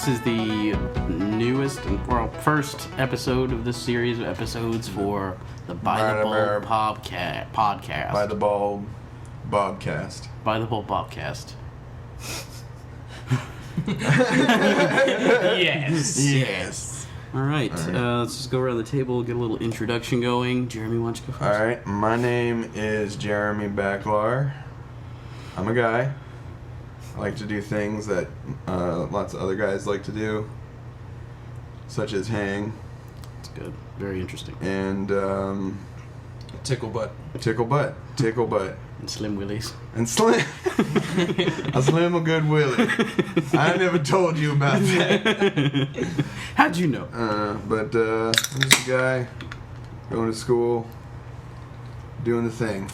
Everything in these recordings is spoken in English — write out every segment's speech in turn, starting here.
This is the newest and first episode of this series of episodes for the By the Bulb podcast. By the Bulb Bobcast. By the Bulb Bobcast. Yes. All right. Let's just go around the table, get a little introduction going. Jeremy, why don't you go first? All right. My name is Jeremy Backlar. I'm a guy. I like to do things that lots of other guys like to do, such as hang. That's good. Very interesting. And Tickle butt. tickle butt. And Slim Willies. And slim. I slim a good Willie. I never told you about that. How'd you know? But I'm just a guy going to school, doing the thing.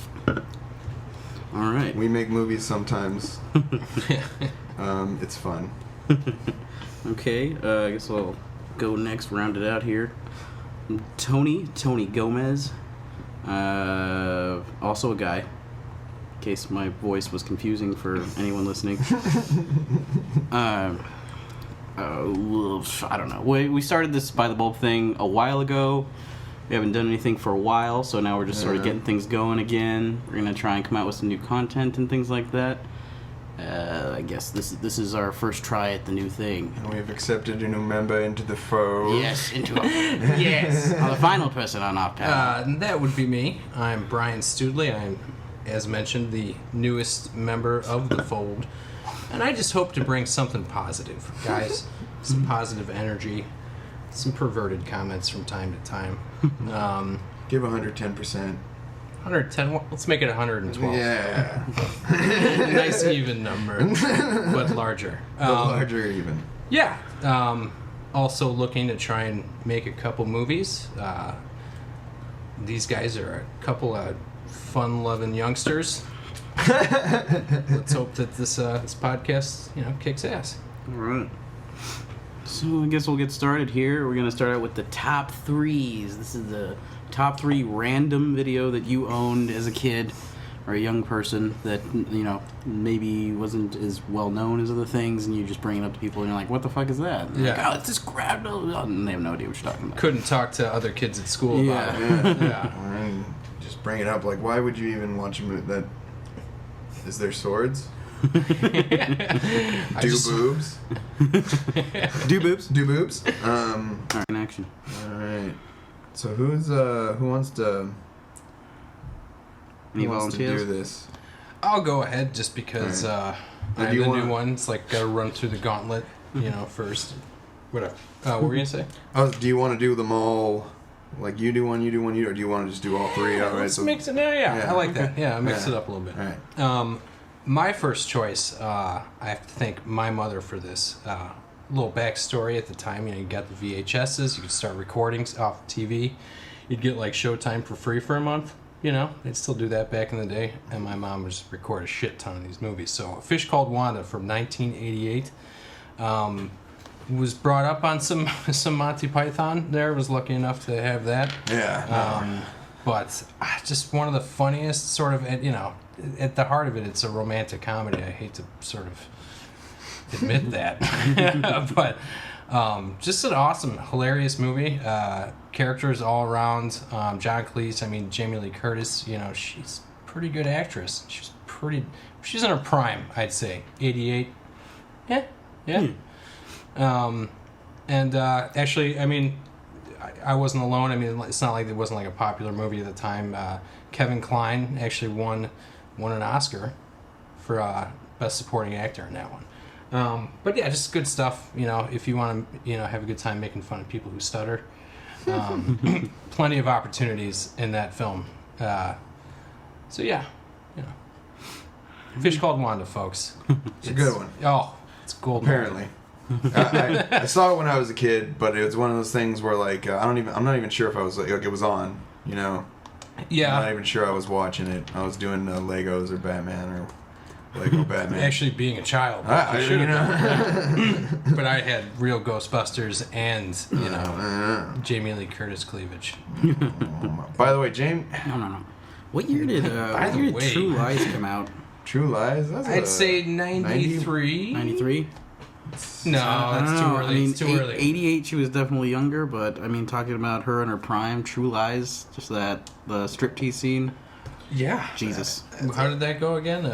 All right. We make movies sometimes. It's fun. Okay. I guess I'll go next, round it out here. Tony Gomez. Also a guy. In case my voice was confusing for anyone listening. I don't know. We started this By the Bulb thing a while ago. We haven't done anything for a while, so now we're just sort of getting things going again. We're going to try and come out with some new content and things like that. I guess this is our first try at the new thing. And we've accepted a new member into the fold. Yes, yes. The final person on our panel. That would be me. I'm Brian Studley. I'm, as mentioned, the newest member of the fold. And I just hope to bring something positive, guys. Some positive energy. Some perverted comments from time to time. Give 110%. 110. Let's make it 112. Yeah. Nice even number, but larger. But larger even. Yeah. Also looking to try and make a couple movies. These guys are a couple of fun-loving youngsters. Let's hope that this podcast, kicks ass. All right. So I guess we'll get started here. We're going to start out with the top threes. This is the top 3 random video that you owned as a kid or a young person that, maybe wasn't as well known as other things, and you just bring it up to people and you're like, what the fuck is that? And Yeah. like, it's this crap. And they have no idea what you're talking about. Couldn't talk to other kids at school about it. Yeah. And just bring it up. Like, why would you even watch a movie that... Is there swords? Do boobs? Do boobs. Do boobs? All right, in action. All right. So who wants to... Any Who wants to volunteers? do this? I'll go ahead just because I'm the new one. It's like gotta run through the gauntlet, first. Whatever. What were you gonna say? Oh, do you want to do them all? Like you do one, or do you want to just do all 3? All right. Let's So mix it. Yeah, I like that. Yeah, mix Yeah. it up a little bit. All right. My first choice, I have to thank my mother for this. Little backstory at the time, you got the VHSs, you could start recordings off TV. You'd get like Showtime for free for a month. They'd still do that back in the day, and my mom would just record a shit ton of these movies. So, A Fish Called Wanda from 1988 was brought up on some Monty Python. There was lucky enough to have that. Yeah. But just one of the funniest sort of, at the heart of it, it's a romantic comedy. I hate to sort of admit that. But just an awesome, hilarious movie. Characters all around. John Cleese, Jamie Lee Curtis, she's a pretty good actress. She's in her prime, I'd say. 88. Yeah. Actually, I wasn't alone. It's not like it wasn't like a popular movie at the time. Kevin Kline actually won an Oscar for Best Supporting Actor in that one. But yeah, just good stuff. If you want to, have a good time making fun of people who stutter. Plenty of opportunities in that film. So yeah, Fish Called Wanda, folks. It's a good one. Oh, it's gold. Apparently. I saw it when I was a kid, but it was one of those things where like I'm not even sure if I was like it was on, Yeah. I'm not even sure I was watching it. I was doing Legos or Batman or Lego Batman. Actually, being a child, I should but I had real Ghostbusters and Jamie Lee Curtis cleavage. By the way, James. No. What year did True Lies come out? True Lies? I'd say 93. 93? No, I don't it's too know. early. I mean, It's too early. 88, she was definitely younger, but I mean, talking about her in her prime, True Lies, just the striptease scene. Yeah. Jesus. How did that go again?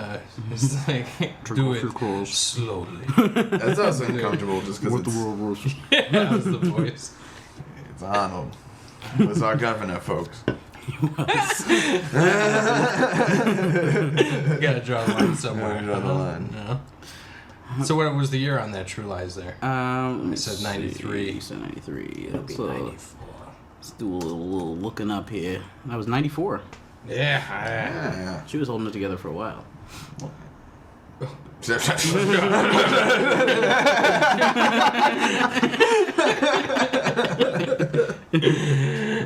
It's like, do it slowly. That's also uncomfortable just because it's, world rules. Yeah, that was the voice. it's Arnold. He was our governor, folks. Gotta draw the line somewhere. Gotta draw the line. No. So what was the year on that True Lies there? I said 93. You said 93. It'll be So, 94. let's do a little looking up here. That was 94. Yeah. Yeah. She was holding it together for a while.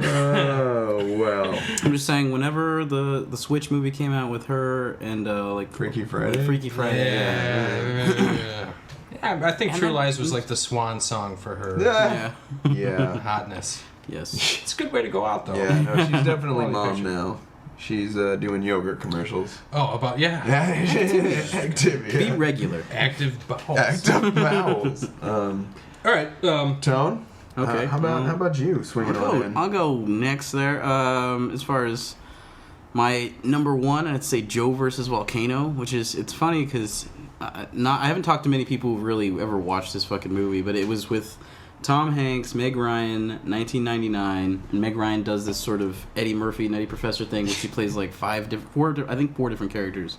Oh well. I'm just saying, whenever the Switch movie came out with her and like Freaky Friday? Freaky Friday, Yeah. I think And True then- Lies was like the swan song for her yeah, Yeah. hotness. yes. It's a good way to go out, though. Yeah, no, she's definitely Quality mom picture. now. She's doing yogurt commercials. Oh, Yeah, active. Be Yeah. regular. active bowels. Active bowels. All right. Tone. Okay. How about you swinging on in? I'll go next there. As far as my number one, I'd say Joe versus Volcano, which is, it's funny because I haven't talked to many people who really ever watched this fucking movie, but it was with Tom Hanks, Meg Ryan, 1999, and Meg Ryan does this sort of Eddie Murphy, Nutty Professor thing, which she plays like four different characters.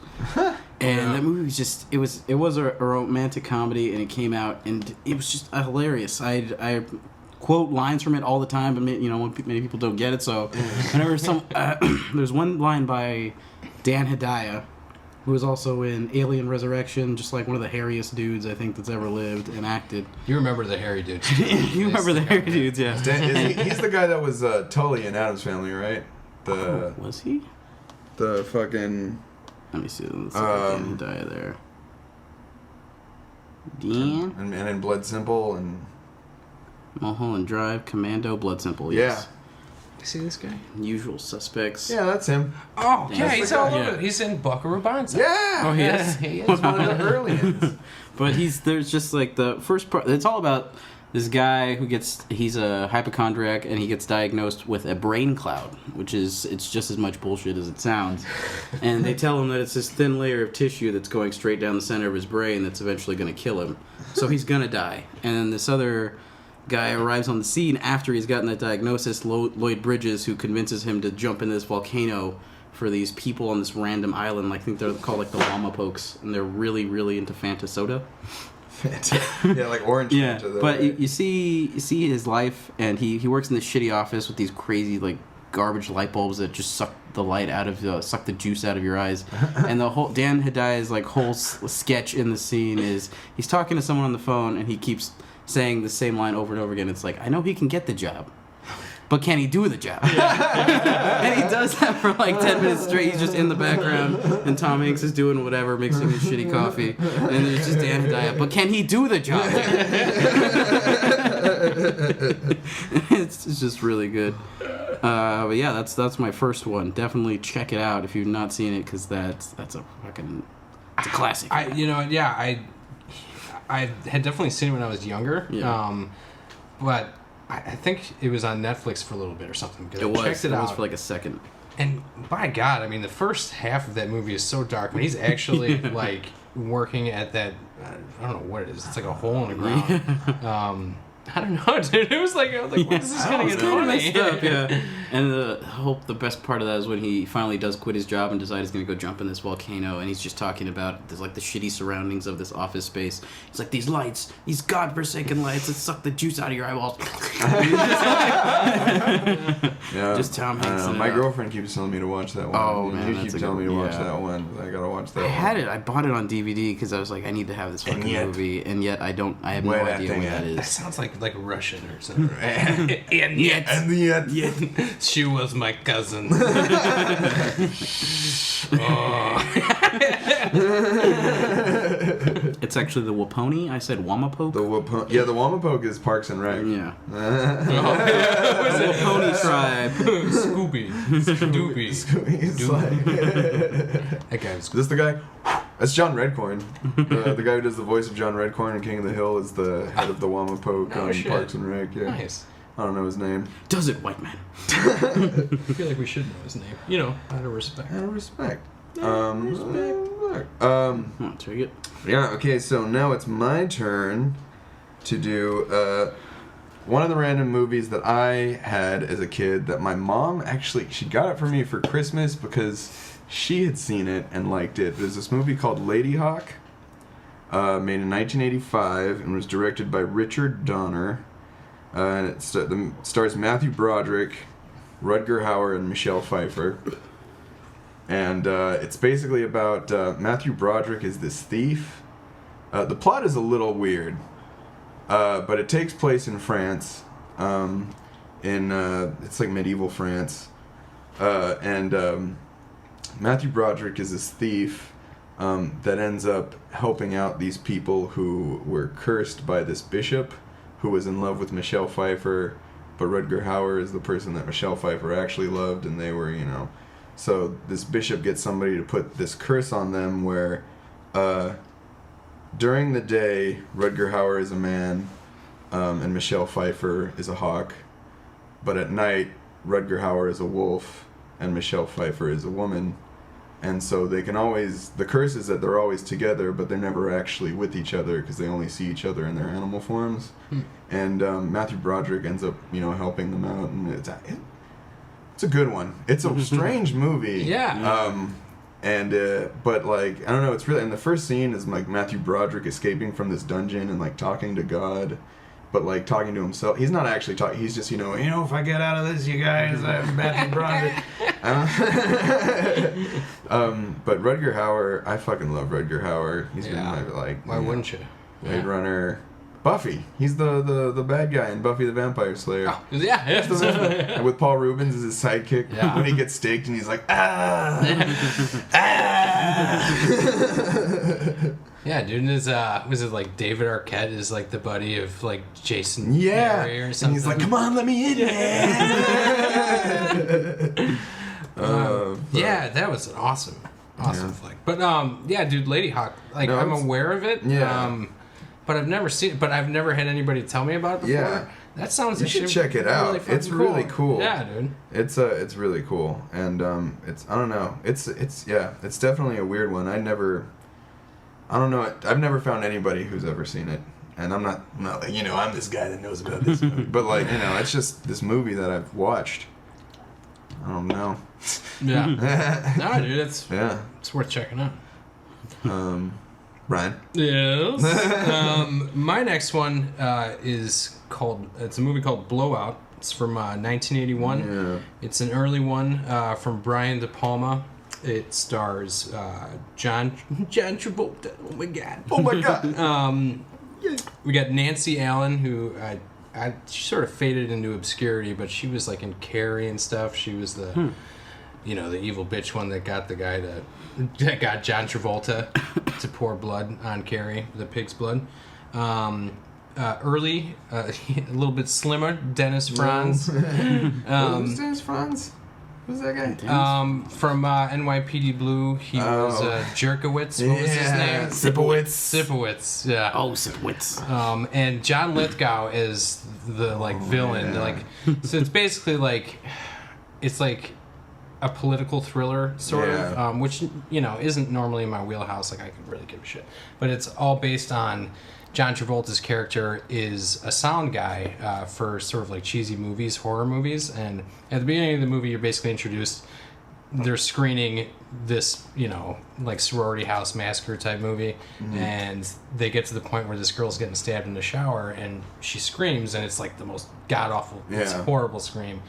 And that movie was just, it was a romantic comedy, and it came out, and it was just hilarious. I quote lines from it all the time, but many people don't get it. So whenever there's one line by Dan Hedaya, who was also in Alien Resurrection, just like one of the hairiest dudes I think that's ever lived and acted. You remember the hairy dude. You remember the hairy dudes, yeah. He's the guy that was Tully in Addams Family, right? Was he? The fucking. Let me see. Let's see Dan Hedaya there. Dan? And in Blood Simple and. Mulholland Drive, Commando, Blood Simple, yes. See this guy? Usual Suspects. Yeah, that's him. Oh, yeah, he's all over Yeah. it. He's in Buckaroo Banzai. Yeah. Oh, he is? He is. He's one of the early ones. But there's just like the first part, it's all about this guy who he's a hypochondriac and he gets diagnosed with a brain cloud, it's just as much bullshit as it sounds. And they tell him that it's this thin layer of tissue that's going straight down the center of his brain that's eventually going to kill him. So he's going to die. And then this other guy arrives on the scene after he's gotten that diagnosis, Lloyd Bridges, who convinces him to jump in this volcano for these people on this random island. I think they're called like the Wamapokes, and they're really, really into Fanta soda. Yeah, like orange. Yeah, Fanta, though, but right? you see his life, and he works in this shitty office with these crazy like garbage light bulbs that just suck the light out of suck the juice out of your eyes. And the whole Dan Hedaya's like whole sketch in the scene is he's talking to someone on the phone, and he keeps saying the same line over and over again. It's like, I know he can get the job, but can he do the job? And he does that for like 10 minutes straight. He's just in the background, and Tom Hanks is doing whatever, mixing his shitty coffee, and there's just Dan Hedaya, but can he do the job? It's just really good. But yeah, that's my first one. Definitely check it out if you've not seen it, because that's a fucking, it's a classic. I had definitely seen it when I was younger. Yeah. But I think it was on Netflix for a little bit or something. It was. Checked It out. was for like a second. And by God, I mean, the first half of that movie is so dark. When he's actually like working at that, I don't know what it is. It's like a hole in the ground. I don't know, dude. It was like, I was like, when is this gonna get funny? Messed up, yeah. And the best part of that is when he finally does quit his job and decides he's gonna go jump in this volcano, and he's just talking about the shitty surroundings of this office space. He's like, these lights, these godforsaken lights that suck the juice out of your eyeballs. Yeah. Just Tom Hanks. My girlfriend keeps telling me to watch that one. Oh, And man, you that's keep a telling me good- to watch yeah. that one. I gotta watch that I one. had it. I bought it on DVD because I was like, I need to have this fucking yet- movie, and yet I don't. I have no Wait, idea dang what it. that That is. sounds like Russian or something. And yet, And yet, she was my cousin. It's actually the Waponi. I said Wamapoke. the Wamapoke is Parks and Rec. Yeah. Was The it Waponi tribe. Scooby? Scooby. He's like, That guy was is this the guy? That's John Redcorn. The guy who does the voice of John Redcorn in King of the Hill is the head of the Wamapoke on shit. Parks and Rec. Yeah. Nice. I don't know his name. Does it, white man? I feel like we should know his name. You know, out of respect. Out of respect. Oh, take it. Yeah, okay, so now it's my turn to do one of the random movies that I had as a kid that my mom actually, she got it for me for Christmas because she had seen it and liked it. There's this movie called Lady Hawk, made in 1985 and was directed by Richard Donner. And it stars Matthew Broderick, Rutger Hauer, and Michelle Pfeiffer. And it's basically about Matthew Broderick is this thief. The plot is a little weird, but it takes place in France. It's like medieval France, and Matthew Broderick is this thief that ends up helping out these people who were cursed by this bishop, who was in love with Michelle Pfeiffer, but Rutger Hauer is the person that Michelle Pfeiffer actually loved, and they were, you know. So this bishop gets somebody to put this curse on them where during the day, Rutger Hauer is a man and Michelle Pfeiffer is a hawk. But at night, Rutger Hauer is a wolf and Michelle Pfeiffer is a woman. And so they can always, the curse is that they're always together, but they're never actually with each other because they only see each other in their animal forms. And Matthew Broderick ends up, you know, helping them out. And it's a good one. It's a strange movie. Yeah. But like, I don't know, it's really, and the first scene is like Matthew Broderick escaping from this dungeon and like talking to God, but like talking to himself. He's not actually talking, he's just, you know, if I get out of this, you guys, I'm Matthew Broderick. But Rutger Hauer, I fucking love Rutger Hauer. He's been my, like, why wouldn't you? Blade Runner. Buffy. He's the bad guy in Buffy the Vampire Slayer. Oh, yeah. With Paul Rubens as his sidekick when he gets staked and he's like, ah. Yeah, dude. Was it like David Arquette is like the buddy of like Jason Yeah. Terry or something? And he's like, come on, let me in, man. Yeah, that was an awesome flick. But yeah, dude, Lady Hawk. Like, No, I'm it's- aware of it. Yeah. But I've never seen it. But I've never had anybody tell me about it before. Yeah. That sounds. You should check it out. Really It's really cool. Yeah, dude. It's really cool, and it's, I don't know, it's definitely a weird one. I don't know, I've never found anybody who's ever seen it, and I'm not like, you know, I'm this guy that knows about this movie, but like, you know, it's just this movie that I've watched. I don't know. Yeah. No, dude, it's worth checking out. Brian. Yes. My next one is called. It's a movie called Blowout. It's from 1981. Yeah. It's an early one from Brian De Palma. It stars John Travolta. Oh my god. Oh my god. We got Nancy Allen, who she sort of faded into obscurity, but she was like in Carrie and stuff. She was the, you know, the evil bitch one that got the guy that got John Travolta to pour blood on Carrie, the pig's blood. Early, a little bit slimmer, Dennis Franz. Who's Dennis Franz? Who's that guy? From NYPD Blue, he was Jerkowitz. What was his name? Sipowicz, yeah. Oh, Sipowicz. And John Lithgow is the villain. yeah. So it's basically like, it's like a political thriller sort of, which, you know, isn't normally in my wheelhouse. Like, I could really give a shit, but it's all based on John Travolta's character is a sound guy for sort of like cheesy movies, horror movies, and at the beginning of the movie, you're basically introduced. They're screening this, you know, like sorority house massacre type movie, and they get to the point where this girl's getting stabbed in the shower, and she screams, and it's like the most god awful, it's a horrible scream.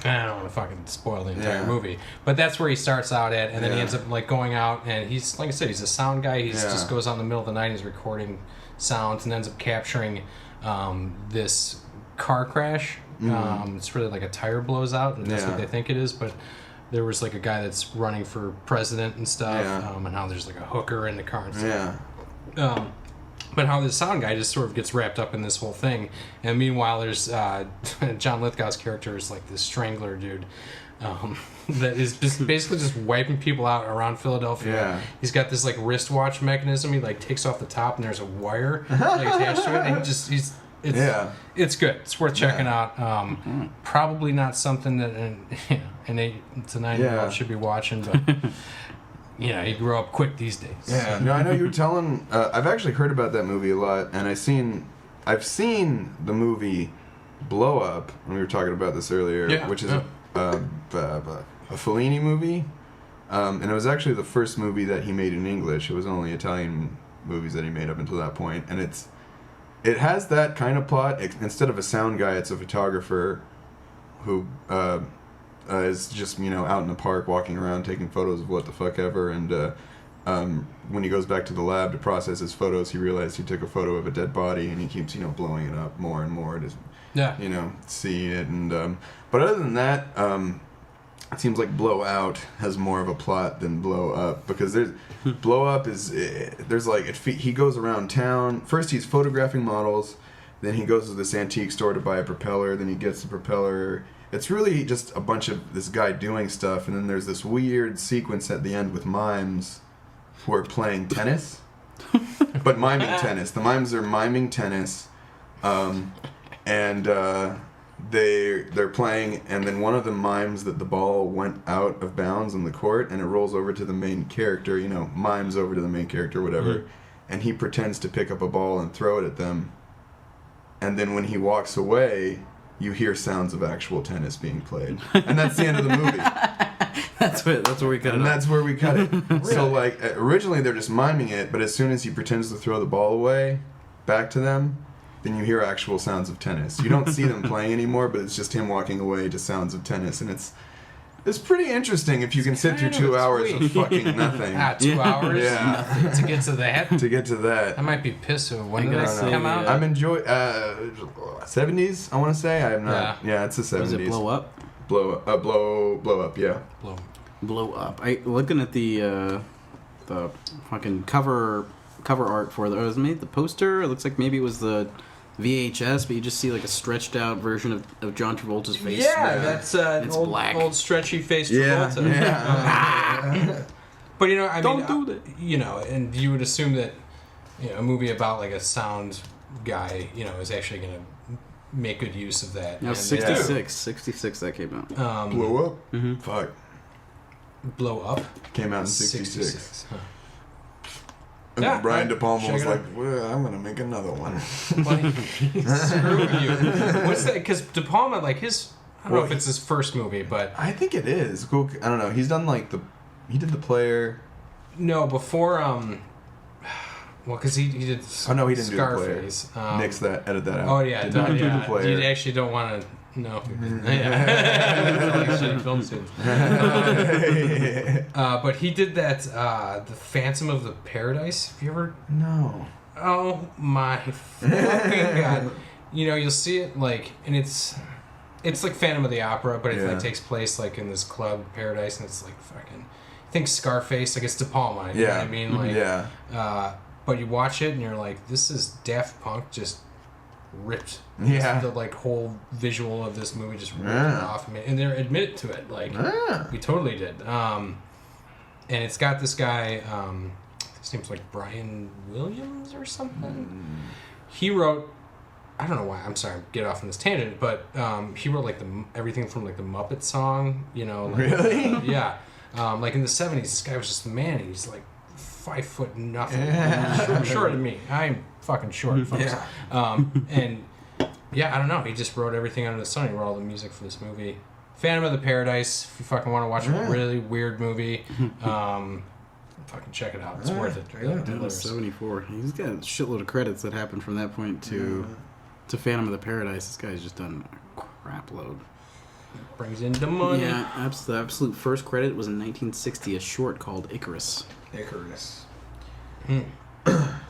I don't want to fucking spoil the entire movie, but that's where he starts out at, and then he ends up like going out, and he's, like I said, he's a sound guy. He just goes out in the middle of the night, he's recording sounds, and ends up capturing this car crash. It's really like a tire blows out, and that's what they think it is, but there was like a guy that's running for president and stuff, and how there's like a hooker in the car and stuff. But how the sound guy just sort of gets wrapped up in this whole thing. And meanwhile, there's John Lithgow's character is like this strangler dude that is just basically just wiping people out around Philadelphia. Yeah. He's got this like wristwatch mechanism. He like takes off the top and there's a wire like, attached to it. And it's good. It's worth checking out. Probably not something that an 8 to 9-year-old should be watching, but you grow up quick these days. Yeah, no, I know you were telling. I've actually heard about that movie a lot, and I've seen the movie Blow Up. And we were talking about this earlier, which is a Fellini movie, and it was actually the first movie that he made in English. It was only Italian movies that he made up until that point, and it has that kind of plot. Instead of a sound guy, it's a photographer who is just out in the park walking around taking photos of what the fuck ever, and when he goes back to the lab to process his photos, he realized he took a photo of a dead body, and he keeps blowing it up more and more to see it. And but other than that, it seems like Blow Out has more of a plot than Blow Up, because Blow Up he goes around town. First he's photographing models, then he goes to this antique store to buy a propeller, then he gets the propeller. It's really just a bunch of this guy doing stuff, and then there's this weird sequence at the end with mimes who are playing tennis, but miming tennis. The mimes are miming tennis, and they're playing, and then one of the mimes that the ball went out of bounds in the court, and it rolls over to the main character, mimes over to the main character, whatever, and he pretends to pick up a ball and throw it at them, and then when he walks away, you hear sounds of actual tennis being played, and that's the end of the movie. That's where we cut it. And that's where we cut it. So like originally they're just miming it, but as soon as he pretends to throw the ball away back to them, then you hear actual sounds of tennis. You don't see them playing anymore, but it's just him walking away to sounds of tennis, and it's pretty interesting if you can sit through 2 hours of fucking nothing. 2 hours? Yeah. To get to that? To get to that. I might be pissed. When did gotta that say, come out? I'm enjoying 70s, I want to say. I am not. Yeah, it's the 70s. Was it Blow Up? Blow up, yeah. Blow Up. Looking at the fucking cover art for the poster. It looks like maybe it was the VHS, but you just see like a stretched out version of John Travolta's face. Yeah, that's it's old, black. old stretchy face Travolta. Yeah. But I Don't do that. And you would assume that a movie about like a sound guy, is actually going to make good use of that. No, 66 that came out. Blow up? Mm-hmm. Fuck. Blow Up? Came out in 66. Huh. And Yeah, then Brian De Palma check was it like, out. well, I'm going to make another one. Like, screw you. What's that? Because De Palma, like his, I don't know if it's his first movie, but I think it is. Cool. I don't know. He's done he did The Player. no, before well, because he did. Oh, no, he didn't Scarface. do The Player. Nix that, edit that out. Oh yeah, Did not do The Player. You actually don't want to know. Yeah. Like shitty film scenes. But he did that. The Phantom of the Paradise. Have you ever? No. Oh my fucking god! You'll see it like, and it's like Phantom of the Opera, but it like takes place like in this club paradise, and it's like fucking. I think Scarface. I guess De Palma. You know what I mean? Like, but you watch it and you're like, this is Daft Punk just ripped. Yeah. The like whole visual of this movie just ripped it off, and they're admitted to it. Like we totally did. And it's got this guy. His name's like Brian Williams or something. He wrote. I don't know why. I'm sorry. Get off on this tangent, but he wrote like everything from like the Muppet song. Like, really? Yeah. Like in the 70s, this guy was just a man. He's like 5 foot nothing. Shorter than me. I'm fucking short, folks. Yeah. And yeah, I don't know. He just wrote everything under the sun. He wrote all the music for this movie. Phantom of the Paradise. If you fucking want to watch a really weird movie, fucking check it out. It's worth it. That was 74. He's got a shitload of credits that happened from that point to Phantom of the Paradise. This guy's just done a crap load. Brings in the money. Yeah, the absolute first credit was in 1960, a short called Icarus.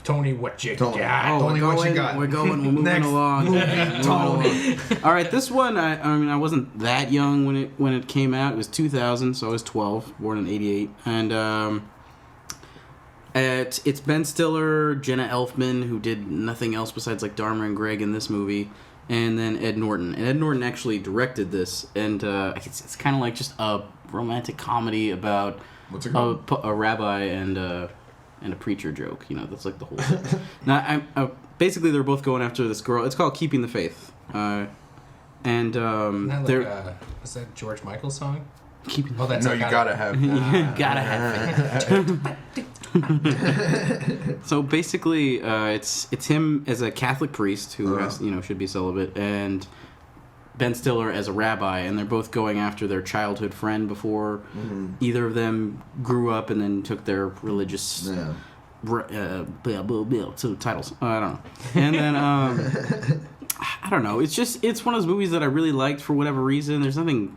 Tony, what you Tony. got? Tony, what you got? We're moving Next along. movie, Tony. All right, this one, I wasn't that young when it came out. It was 2000, so I was 12, born in 88. And it's Ben Stiller, Jenna Elfman, who did nothing else besides like Dharma and Greg in this movie. and then Ed Norton. And Ed Norton actually directed this, and it's kind of like just a romantic comedy about What's it called? a rabbi and a preacher joke. You know, that's like the whole thing. Now, basically, they're both going after this girl. It's called Keeping the Faith. And Isn't that they're like is that George Michael song? keeping. Oh, that's No, you gotta have. You gotta have faith. So basically, it's him as a Catholic priest who has, should be celibate, and Ben Stiller as a rabbi, and they're both going after their childhood friend before either of them grew up and then took their religious titles. I don't know. And then I don't know. It's one of those movies that I really liked for whatever reason. There's nothing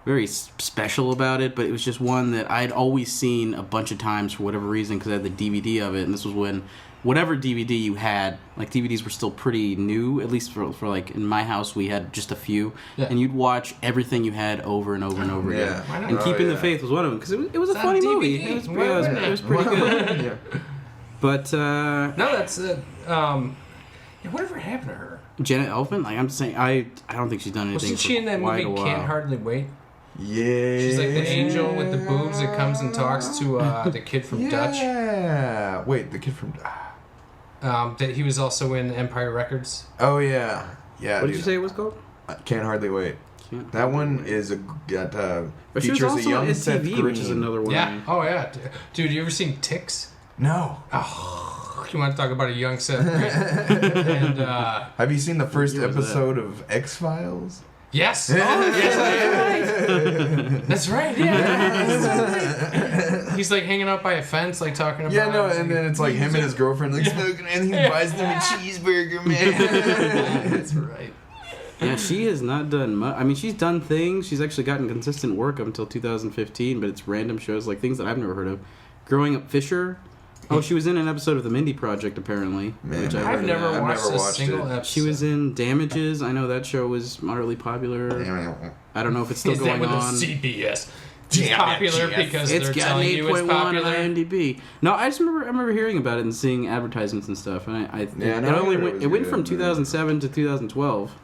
very special about it, but it was just one that I'd always seen a bunch of times for whatever reason because I had the DVD of it, and this was when whatever DVD you had, like DVDs were still pretty new, at least for like in my house we had just a few, and you'd watch everything you had over and over and over again. And Keeping the Faith was one of them because it was a funny movie. It was pretty good. Yeah. But no, that's whatever happened to her? Janet Elfman, like I'm saying, I don't think she's done anything. Wasn't she in that movie Can't Hardly Wait? Yeah. She's like the angel with the boobs that comes and talks to the kid from Dutch. Yeah. Wait, the kid from. That he was also in Empire Records. Oh yeah, yeah. What did you say it was called? Can't Hardly Wait. That one is but she was features also a young on Seth STV, Green. which is another one. Yeah. Oh yeah. Dude, you ever seen Ticks? No. Oh, you want to talk about a young Seth Green? And have you seen the first year was that? episode of X-Files? yes. Oh, yes, that's right. Yeah. He's like hanging out by a fence, like talking about. Yeah, no, and then it's like him and his girlfriend like smoking, and he buys them a cheeseburger, man. That's right. Yeah, she has not done much. I mean, she's done things. She's actually gotten consistent work up until 2015, but it's random shows, like things that I've never heard of. Growing Up Fisher. Oh, she was in an episode of The Mindy Project, apparently. Man, which I've never watched a watched single it. episode. She was in Damages. I know that show was moderately popular. I don't know if it's still Is going that with on. the CBS? It's popular because It's they're got an telling you it's 8.1 on popular. IMDb. No, I remember hearing about it and seeing advertisements and stuff. And it went from 2007 to 2012,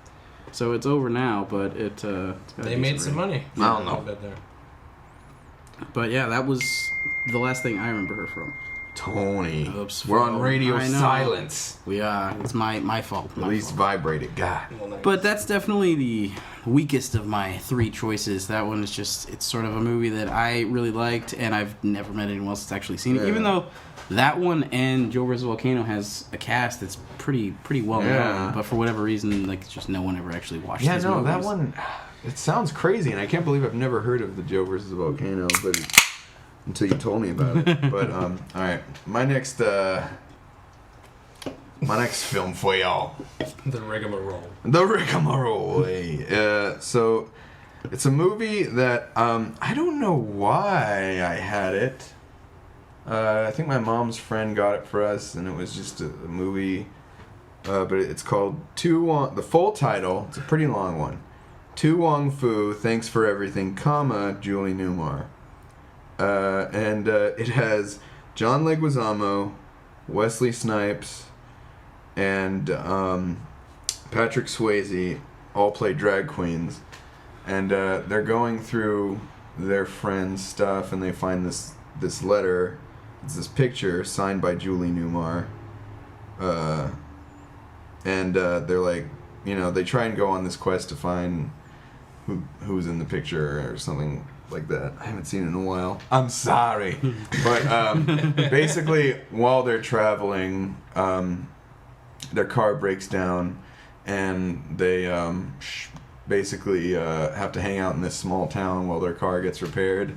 so it's over now. But it's gotta They be made some money. I don't know. But yeah, that was the last thing I remember her from. Tony, Oops, we're on Phil. radio I know. silence. We are. It's my fault. At least vibrate it, God. But that's definitely the weakest of my three choices. That one is just, it's sort of a movie that I really liked, and I've never met anyone else that's actually seen it. Yeah. Even though that one and Joe vs. Volcano has a cast that's pretty well known, but for whatever reason, like, just no one ever actually watched these movies. That one, it sounds crazy, and I can't believe I've never heard of the Joe versus Volcano, but until you told me about it. But all right, my next film for y'all. The rigmarole. The rigmarole. So it's a movie that I don't know why I had it. I think my mom's friend got it for us, and it was just a movie. But it's called the full title. It's a pretty long one. To Wong Fu, Thanks for Everything, Julie Newmar. And it has John Leguizamo, Wesley Snipes, and Patrick Swayze all play drag queens, and they're going through their friends' stuff, and they find this letter. It's this picture signed by Julie Newmar, and they're like, they try and go on this quest to find who's in the picture or something like that. I haven't seen it in a while. I'm sorry. But basically, while they're traveling, their car breaks down, and they basically have to hang out in this small town while their car gets repaired.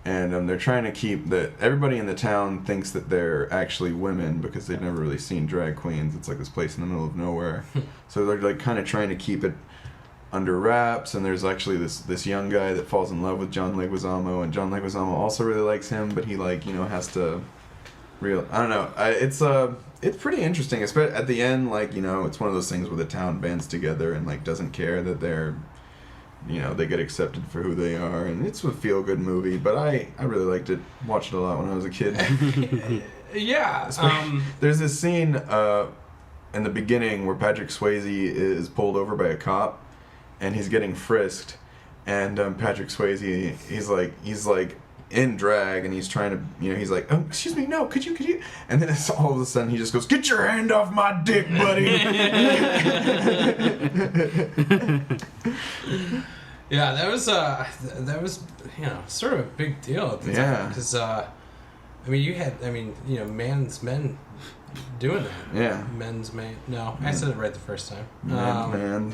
And they're trying to keep everybody in the town thinks that they're actually women because they've never really seen drag queens. It's like this place in the middle of nowhere. So they're like kind of trying to keep it under wraps, and there's actually this young guy that falls in love with John Leguizamo, and John Leguizamo also really likes him, but he has to I don't know. It's pretty interesting, especially at the end. It's one of those things where the town bands together and doesn't care that they're they get accepted for who they are, and it's a feel good movie. But I really liked it. Watched it a lot when I was a kid. Yeah. There's this scene in the beginning where Patrick Swayze is pulled over by a cop, and he's getting frisked, and Patrick Swayze he's like in drag, and he's trying to, you know, he's like, oh, excuse me, no, could you, and then it's all of a sudden he just goes, get your hand off my dick, buddy. Yeah, that was you know, sort of a big deal at the time, because I mean, you had, I mean, you know, men's men doing that. Yeah. Men's man. No, I said it right the first time. Man.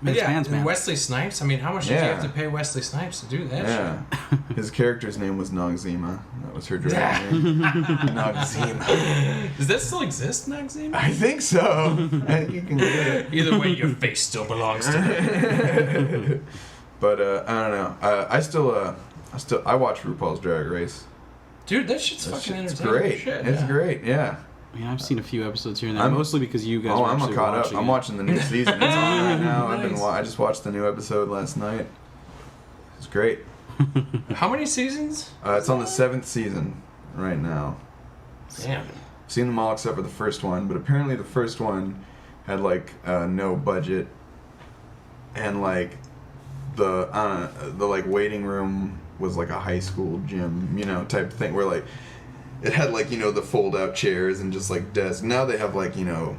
But yeah, Man's man. Wesley Snipes. I mean, how much did you Yeah. have to pay Wesley Snipes to do that Yeah. shit? His character's name was Nogzima. That was her drag name. Nogzima. Does that still exist, Nogzima? I think so. You can get it. Either way, your face still belongs to me. But I don't know. I watch RuPaul's Drag Race. Dude, that shit's fucking It's entertaining. great. Shit, It's yeah. great. Yeah. I mean, I've seen a few episodes here and there, I'm- mostly because you guys Oh, were I'm actually caught up. watching I'm it. watching the new season. It's on right now. Nice. I just watched the new episode last night. It's great. How many seasons? It's on the 7th season right now. Damn. I've seen them all except for the first one, but apparently the first one had like no budget, and like the like waiting room was like a high school gym, you know, type of thing, where like it had like, you know, the fold out chairs and just like desks. Now they have like, you know,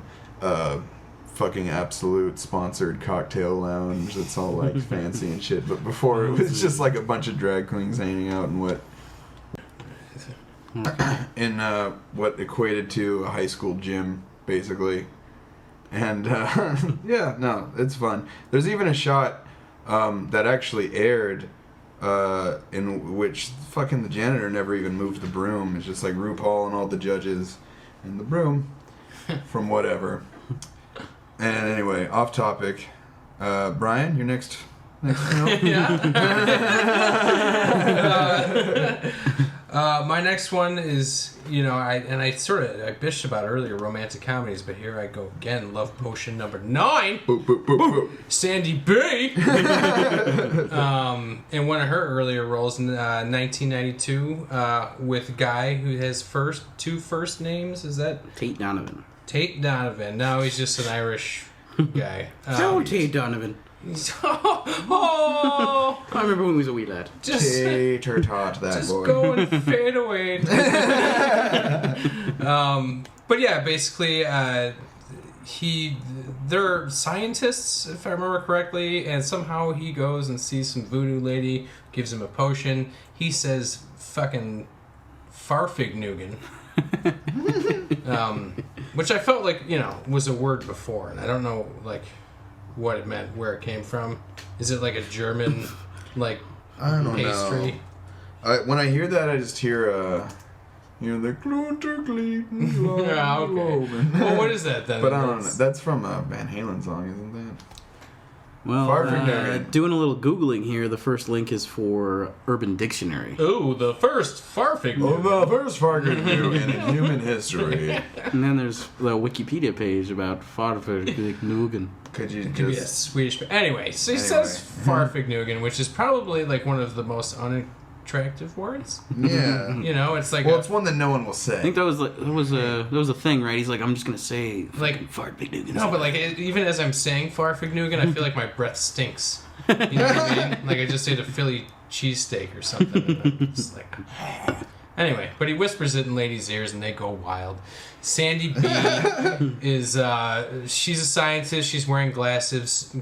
fucking Absolute sponsored cocktail lounge that's all like fancy and shit, but before it was just like a bunch of drag queens hanging out in what equated to a high school gym, basically. And yeah, no, it's fun. There's even a shot that actually aired in which fucking the janitor never even moved the broom. It's just like RuPaul and all the judges and the broom from whatever. And anyway, off topic. Brian, your next film? My next one is, you know, I bitched about earlier romantic comedies, but here I go again. Love Potion number 9. Boop, boop, boop, boop. Sandy B. In one of her earlier roles in 1992 with a guy who has two first names. Is that Tate Donovan. Tate Donovan? No, he's just an Irish guy. No, Tate Donovan. Oh, I remember when he was a wee lad. just Tater tot that just boy. go and fade away. But yeah, basically, they're scientists, if I remember correctly, and somehow he goes and sees some voodoo lady, gives him a potion. He says fucking Farfignugan. Which I felt like, you know, was a word before, and I don't know, like, what it meant, where it came from. Is it like a German, like, I don't pastry? know. When I hear that, I just hear, the Gluntergleeten. Yeah, okay. Well, what is that then? But I don't know. That's from a Van Halen song, isn't that? Well, Farfignugan. doing a little Googling here, the first link is for Urban Dictionary. Ooh, the first Farfignugan. the first Farfignugan in human history. And then there's the Wikipedia page about Farfignugan. Could you Could be a just... Swedish. Anyway, so he says Farfignugan, which is probably like one of the most unattractive words. Yeah. You know, it's like Well, it's one that no one will I say. think that was a thing, right? He's like, I'm just gonna say Like- Farfignugan. no, but like even as I'm saying Farfignugan, I feel like my breath stinks. You know what I mean? Like I just ate a Philly cheesesteak or something. And I'm just like, anyway, but he whispers it in ladies' ears and they go wild. Sandy B is she's a scientist. She's wearing glasses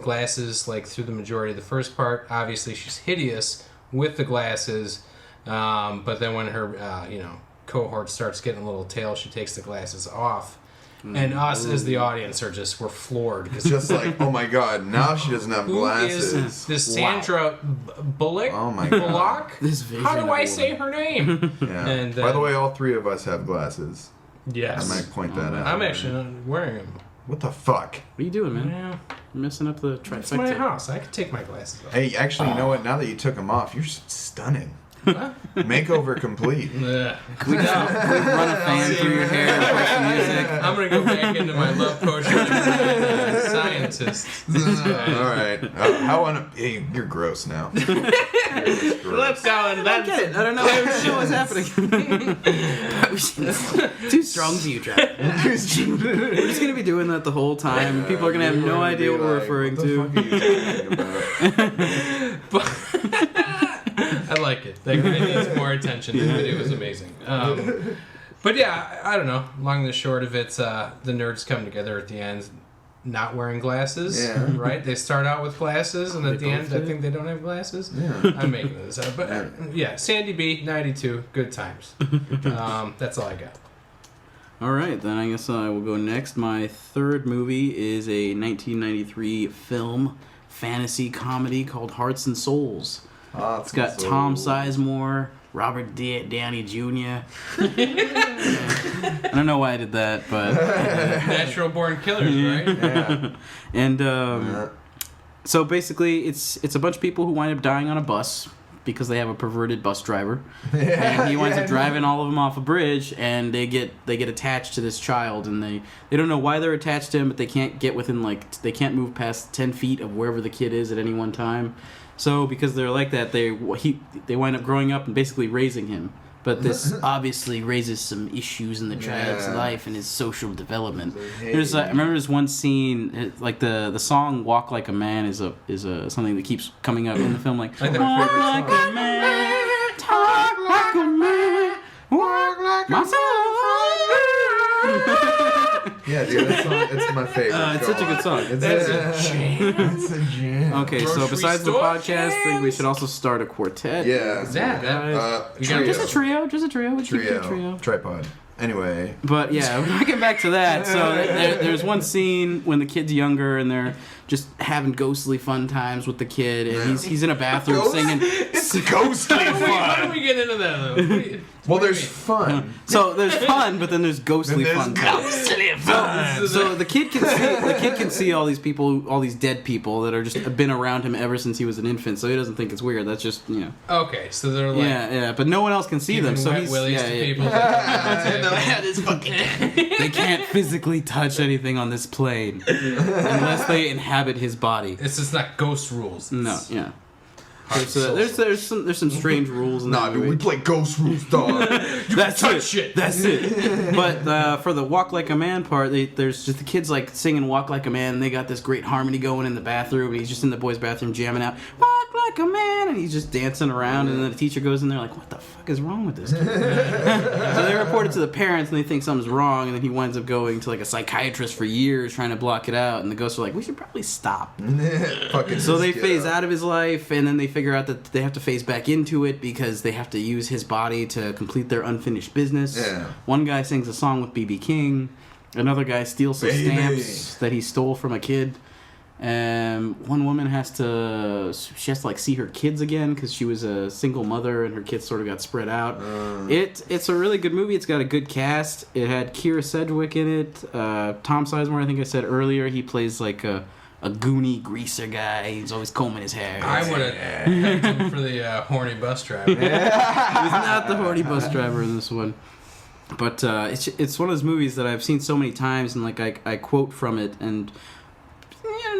like through the majority of the first part. Obviously, she's hideous with the glasses, but then when her cohort starts getting a little tail, she takes the glasses off. And us as the audience we're floored because Just like, oh my god, now she doesn't have who glasses. is this Sandra Bullock? Oh my god. Bullock? This vision How do of I a say her name? Yeah. And, By the way, all three of us have glasses. Yes. I might point that out. I'm actually not wearing them. What the fuck? What are you doing, man? Yeah, You're messing up the it's my trifecta. house. I could take my glasses off. Hey, actually, you know what? Now that you took them off, you're stunning. Makeover complete. Ugh. Can we run a fan through your hair and play some music? I'm gonna go back into my love potion. scientist. All right. Hey, you're gross now. Let's go. And I don't get it. I don't know what's happening. Too strong for you, Travis. We're just gonna be doing that the whole time. People are gonna have no idea what we're referring to. I like it. That guy needs more attention. The video was amazing. But yeah, I don't know. Long and the short of it, the nerds come together at the end, not wearing glasses. Yeah. Right? They start out with glasses, and at the end, I think they don't have glasses. Yeah. I'm making this up. But yeah, Sandy B, 92, good times. That's all I got. All right, then I guess I will go next. My third movie is a 1993 film fantasy comedy called Hearts and Souls. It's got Tom Sizemore, Robert Downey Jr. I don't know why I did that, but Natural Born Killers, right? Yeah. and so basically, it's a bunch of people who wind up dying on a bus because they have a perverted bus driver, and he winds up driving all of them off a bridge, and they get attached to this child, and they don't know why they're attached to him, but they can't get within they can't move past 10 feet of wherever the kid is at any one time. So because they're like that, they wind up growing up and basically raising him. But this obviously raises some issues in the child's life and his social development. There's I remember there's one scene, like the song "Walk Like a Man" is something that keeps coming up in the film, like Like walk the like a man, talk like a man, walk like a Yeah, dude, that song, it's my favorite. It's such a good song. That's a jam. It's a jam. Okay, so Grocery besides the store podcast, I think we should also start a quartet. Yeah. You got Just a trio. Just a trio. We keep it a trio. Tripod. Anyway. But yeah, we're gonna get back to that. So there's one scene when the kid's younger and they're just having ghostly fun times with the kid, and he's in a bathroom singing. It's ghostly Wait, how do fun. we get into that, though? Well, there's fun. So there's fun, but then there's ghostly fun. ghostly fun. So the kid can see all these people, all these dead people that are just been around him ever since he was an infant. So he doesn't think it's weird. That's just Okay, so they're like yeah. But no one else can see them. giving So wet he's willies to people. They can't physically touch anything on this plane unless they inhabit his body. It's just not ghost rules. No, yeah. There's some strange rules in that Nah, dude, movie. we play ghost rules, dog. That's touch it. shit. That's it. But for the Walk Like a Man part, there's just the kids like singing Walk Like a Man. And they got this great harmony going in the bathroom. And he's just in the boys' bathroom jamming out Walk Like a Man, and he's just dancing around. And then the teacher goes in there like, what the fuck is wrong with this kid? So they report it to the parents, and they think something's wrong. And then he winds up going to like a psychiatrist for years trying to block it out. And the ghosts are like, we should probably stop. Fucking So they just phase get out of his life, and then they figure out that they have to phase back into it because they have to use his body to complete their unfinished business. Yeah. One guy sings a song with B.B. King. Another guy steals some Baby. stamps that he stole from a kid. One woman has to like see her kids again because she was a single mother and her kids sort of got spread out. It's a really good movie. It's got a good cast. It had Keira Sedgwick in it. Tom Sizemore, I think I said earlier, he plays like a goony greaser guy. He's always combing his hair. I would have picked him for the horny bus driver. He's not the horny bus driver in this one. But it's one of those movies that I've seen so many times, and like I quote from it, and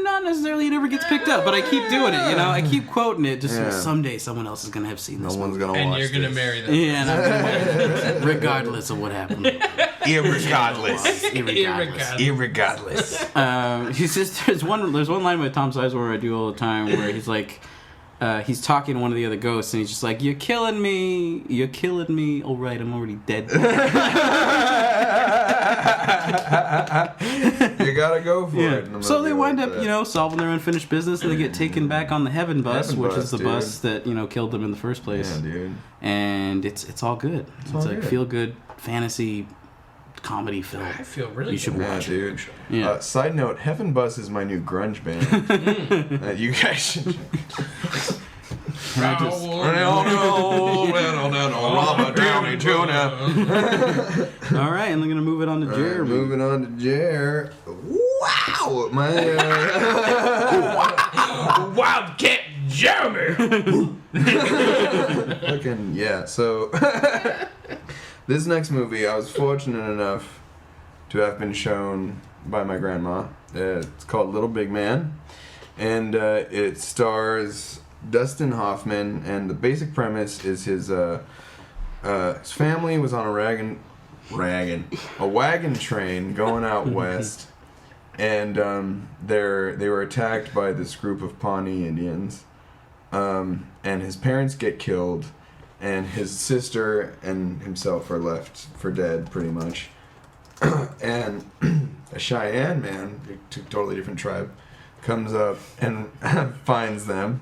not necessarily it ever gets picked up, but I keep doing it. I keep quoting it. Just someday someone else is gonna have seen this. No one's movie. gonna And watch you're going to this. marry them. Yeah, and I'm gonna marry them, regardless of what happened. Irregardless. Irregardless. He says there's one line with Tom Sizemore I do all the time where he's like. He's talking to one of the other ghosts, and he's just like, "You're killing me. All right, I'm already dead." You gotta go for it. in a So movie they wind like up, that. solving their unfinished business, and they get taken back on the Heaven Bus, Heaven which Bus, is the dude. bus that killed them in the first place. Yeah, dude. And it's all good. It's all like good. feel good fantasy comedy film. I feel really You should good. Yeah, watch dude. Yeah. Side note: Heaven Bus is my new grunge band. You guys should. Robert Downey Jr. All right, and we're gonna move it on to Jeremy. Moving on to Jer. Wow, my. Wildcat Jeremy! Fucking yeah. So this next movie, I was fortunate enough to have been shown by my grandma. It's called Little Big Man, and it stars Dustin Hoffman. And the basic premise is his family was on a wagon train going out west, and they were attacked by this group of Pawnee Indians, and his parents get killed, and his sister and himself are left for dead, pretty much. And a Cheyenne man, a totally different tribe, comes up and finds them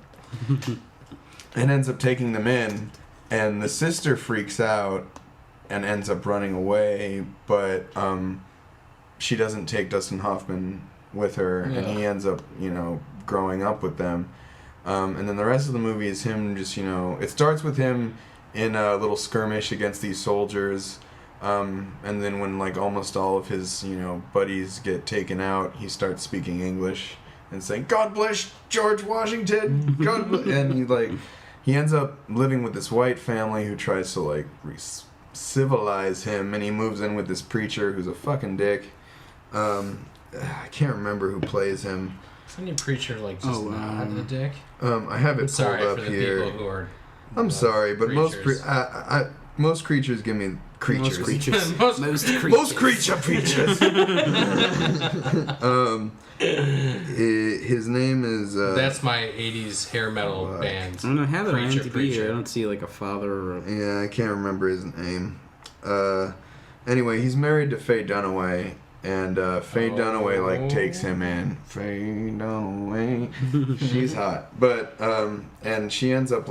and ends up taking them in, and the sister freaks out and ends up running away, but she doesn't take Dustin Hoffman with her, and he ends up, growing up with them. And then the rest of the movie is him just, it starts with him in a little skirmish against these soldiers, and then when like almost all of his, buddies get taken out, he starts speaking English and saying, "God bless George Washington, God bless," and he ends up living with this white family who tries to civilize him, and he moves in with this preacher who's a fucking dick. I can't remember who plays him. Isn't he preacher not the dick? I have it pulled up for the here. people who are. I'm sorry, but most creatures give me creatures. Most creatures. Most creature preachers. His name is. That's my '80s hair metal band. I don't have it on Preacher, MTV. Preacher. I don't see a father or a... Yeah, I can't remember his name. Anyway, he's married to Faye Dunaway, and Faye Dunaway takes him in. Faye Dunaway, she's hot, but and she ends up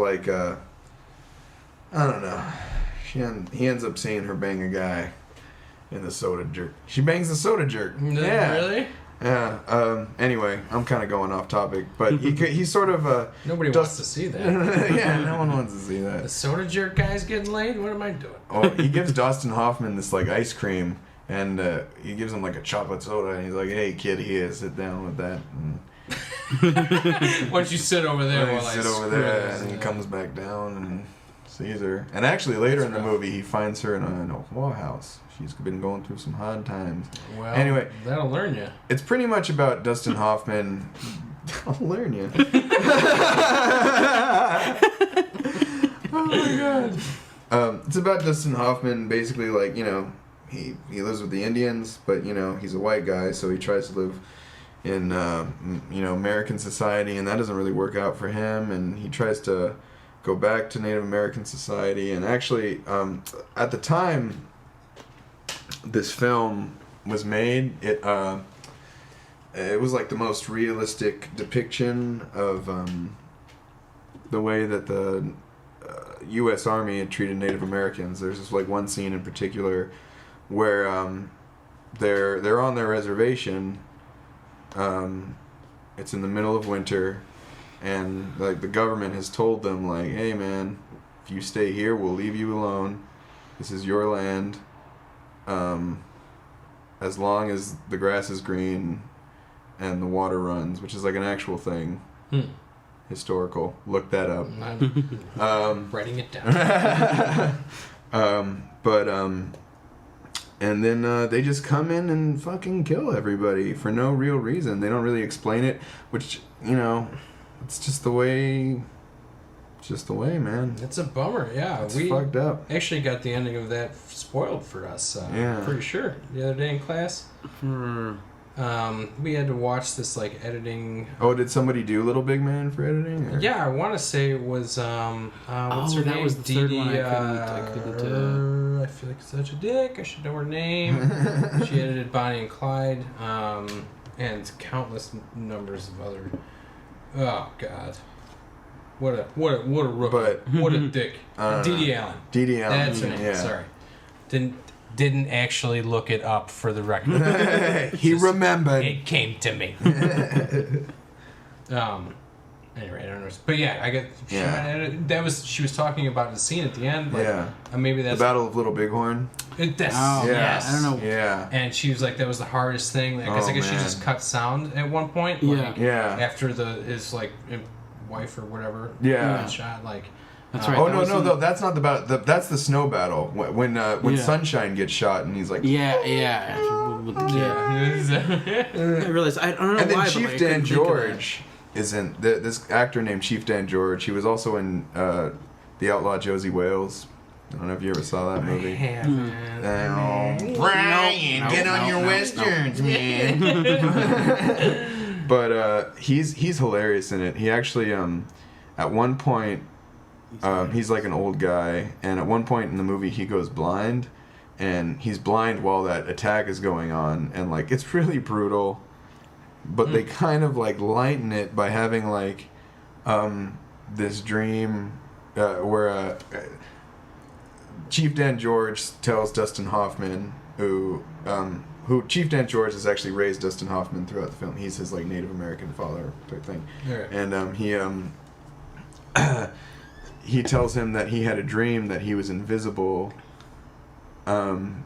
I don't know. He ends up seeing her bang a guy in the soda jerk. She bangs the soda jerk. Yeah. Really? Yeah. Anyway, I'm kind of going off topic, but he's sort of Nobody wants to see that. Yeah, no one wants to see that. The soda jerk guy's getting laid? What am I doing? Oh, he gives Dustin Hoffman this ice cream, and he gives him a chocolate soda, and he's like, "Hey kid, here, sit down with that." And why don't you sit over there while I sit over there, and he comes back down and sees her. And actually, later in the movie, he finds her in a whorehouse. She's been going through some hard times. Well, anyway, that'll learn you. It's pretty much about Dustin Hoffman. I'll learn you. Oh my god. It's about Dustin Hoffman. Basically, he lives with the Indians, but he's a white guy, so he tries to live in American society, and that doesn't really work out for him. And he tries to go back to Native American society. And actually, at the time this film was made, it was the most realistic depiction of the way that the U.S. Army had treated Native Americans. There's this one scene in particular where they're on their reservation. It's in the middle of winter, and the government has told them "Hey man, if you stay here, we'll leave you alone. This is your land. As long as the grass is green and the water runs," which is an actual thing. Historical. Look that up. I'm writing it down. And then they just come in and fucking kill everybody for no real reason. They don't really explain it, which, it's just the way... It's just the way, man. It's a bummer, yeah. It's fucked up. Actually got the ending of that spoiled for us. Yeah. Pretty sure. The other day in class. We had to watch this editing. Oh, did somebody do Little Big Man for editing? Or? Yeah, I want to say it was what's her name? That was the third one. I couldn't I feel like such a dick. I should know her name. She edited Bonnie and Clyde, and countless numbers of other. Oh God. What a rookie. But, what a dick. Dee Allen. Dee Allen. That's her name. Yeah. Sorry. Didn't actually look it up for the record. He remembered. It came to me. Anyway, I don't know. But yeah, I get. She was talking about the scene at the end. Maybe that's the Battle of Little Bighorn. Yes. I don't know. Yeah. And she was like, that was the hardest thing because I guess she just cut sound at one point. Yeah. After his wife or whatever. Yeah. Shot That's right. Oh that no, was no, in- no, that's not the battle. That's the snow battle. When Yeah. Sunshine gets shot and he's like, Yeah. Yeah. I realized I don't know and then why, Chief but, like, I Dan couldn't think of that. George is in this actor named Chief Dan George. He was also in The Outlaw Josie Wales. I don't know if you ever saw that movie. Oh, Brian, Nope, get on nope, your nope, westerns, man. But he's hilarious in it. He actually at one point he's like an old guy, and at one point in the movie he goes blind, and he's blind while that attack is going on, and like it's really brutal. But they kind of like lighten it by having like this dream where Chief Dan George tells Dustin Hoffman, who Chief Dan George has actually raised Dustin Hoffman throughout the film. He's his like Native American father type thing, and he tells him that he had a dream that he was invisible. And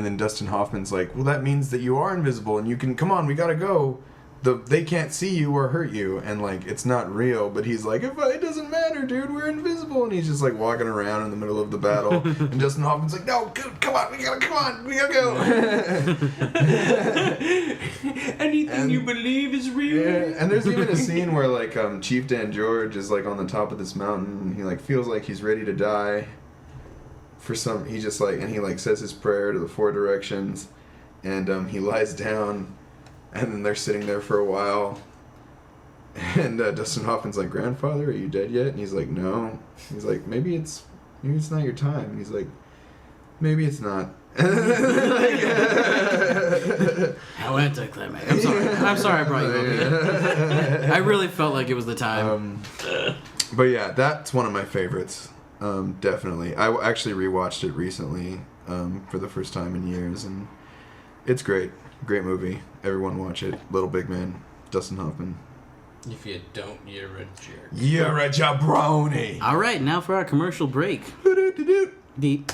then Dustin Hoffman's like, well, that means that you are invisible and you can, come on, we gotta go. They can't see you or hurt you, and like it's not real. But he's like, it doesn't matter, dude. We're invisible, and he's just like walking around in the middle of the battle. And Dustin Hoffman's like, no, come on, we gotta go. Anything you believe is real. Yeah, and there's even a scene where like Chief Dan George is like on the top of this mountain, and he like feels like he's ready to die. He just like, and he like says his prayer to the four directions, and he lies down. And then they're sitting there for a while. And Dustin Hoffman's like, grandfather, are you dead yet? And he's like, no. He's like, maybe it's not your time. And he's like, maybe it's not. How anticlimactic. I'm sorry I brought you over here. I really felt like it was the time. But yeah, that's one of my favorites. Definitely. I actually rewatched it recently for the first time in years. And it's great. Great movie. Everyone watch it. Little Big Man. Dustin Hoffman. If you don't, you're a jerk. You're a jabroni. All right, now for our commercial break. Deep.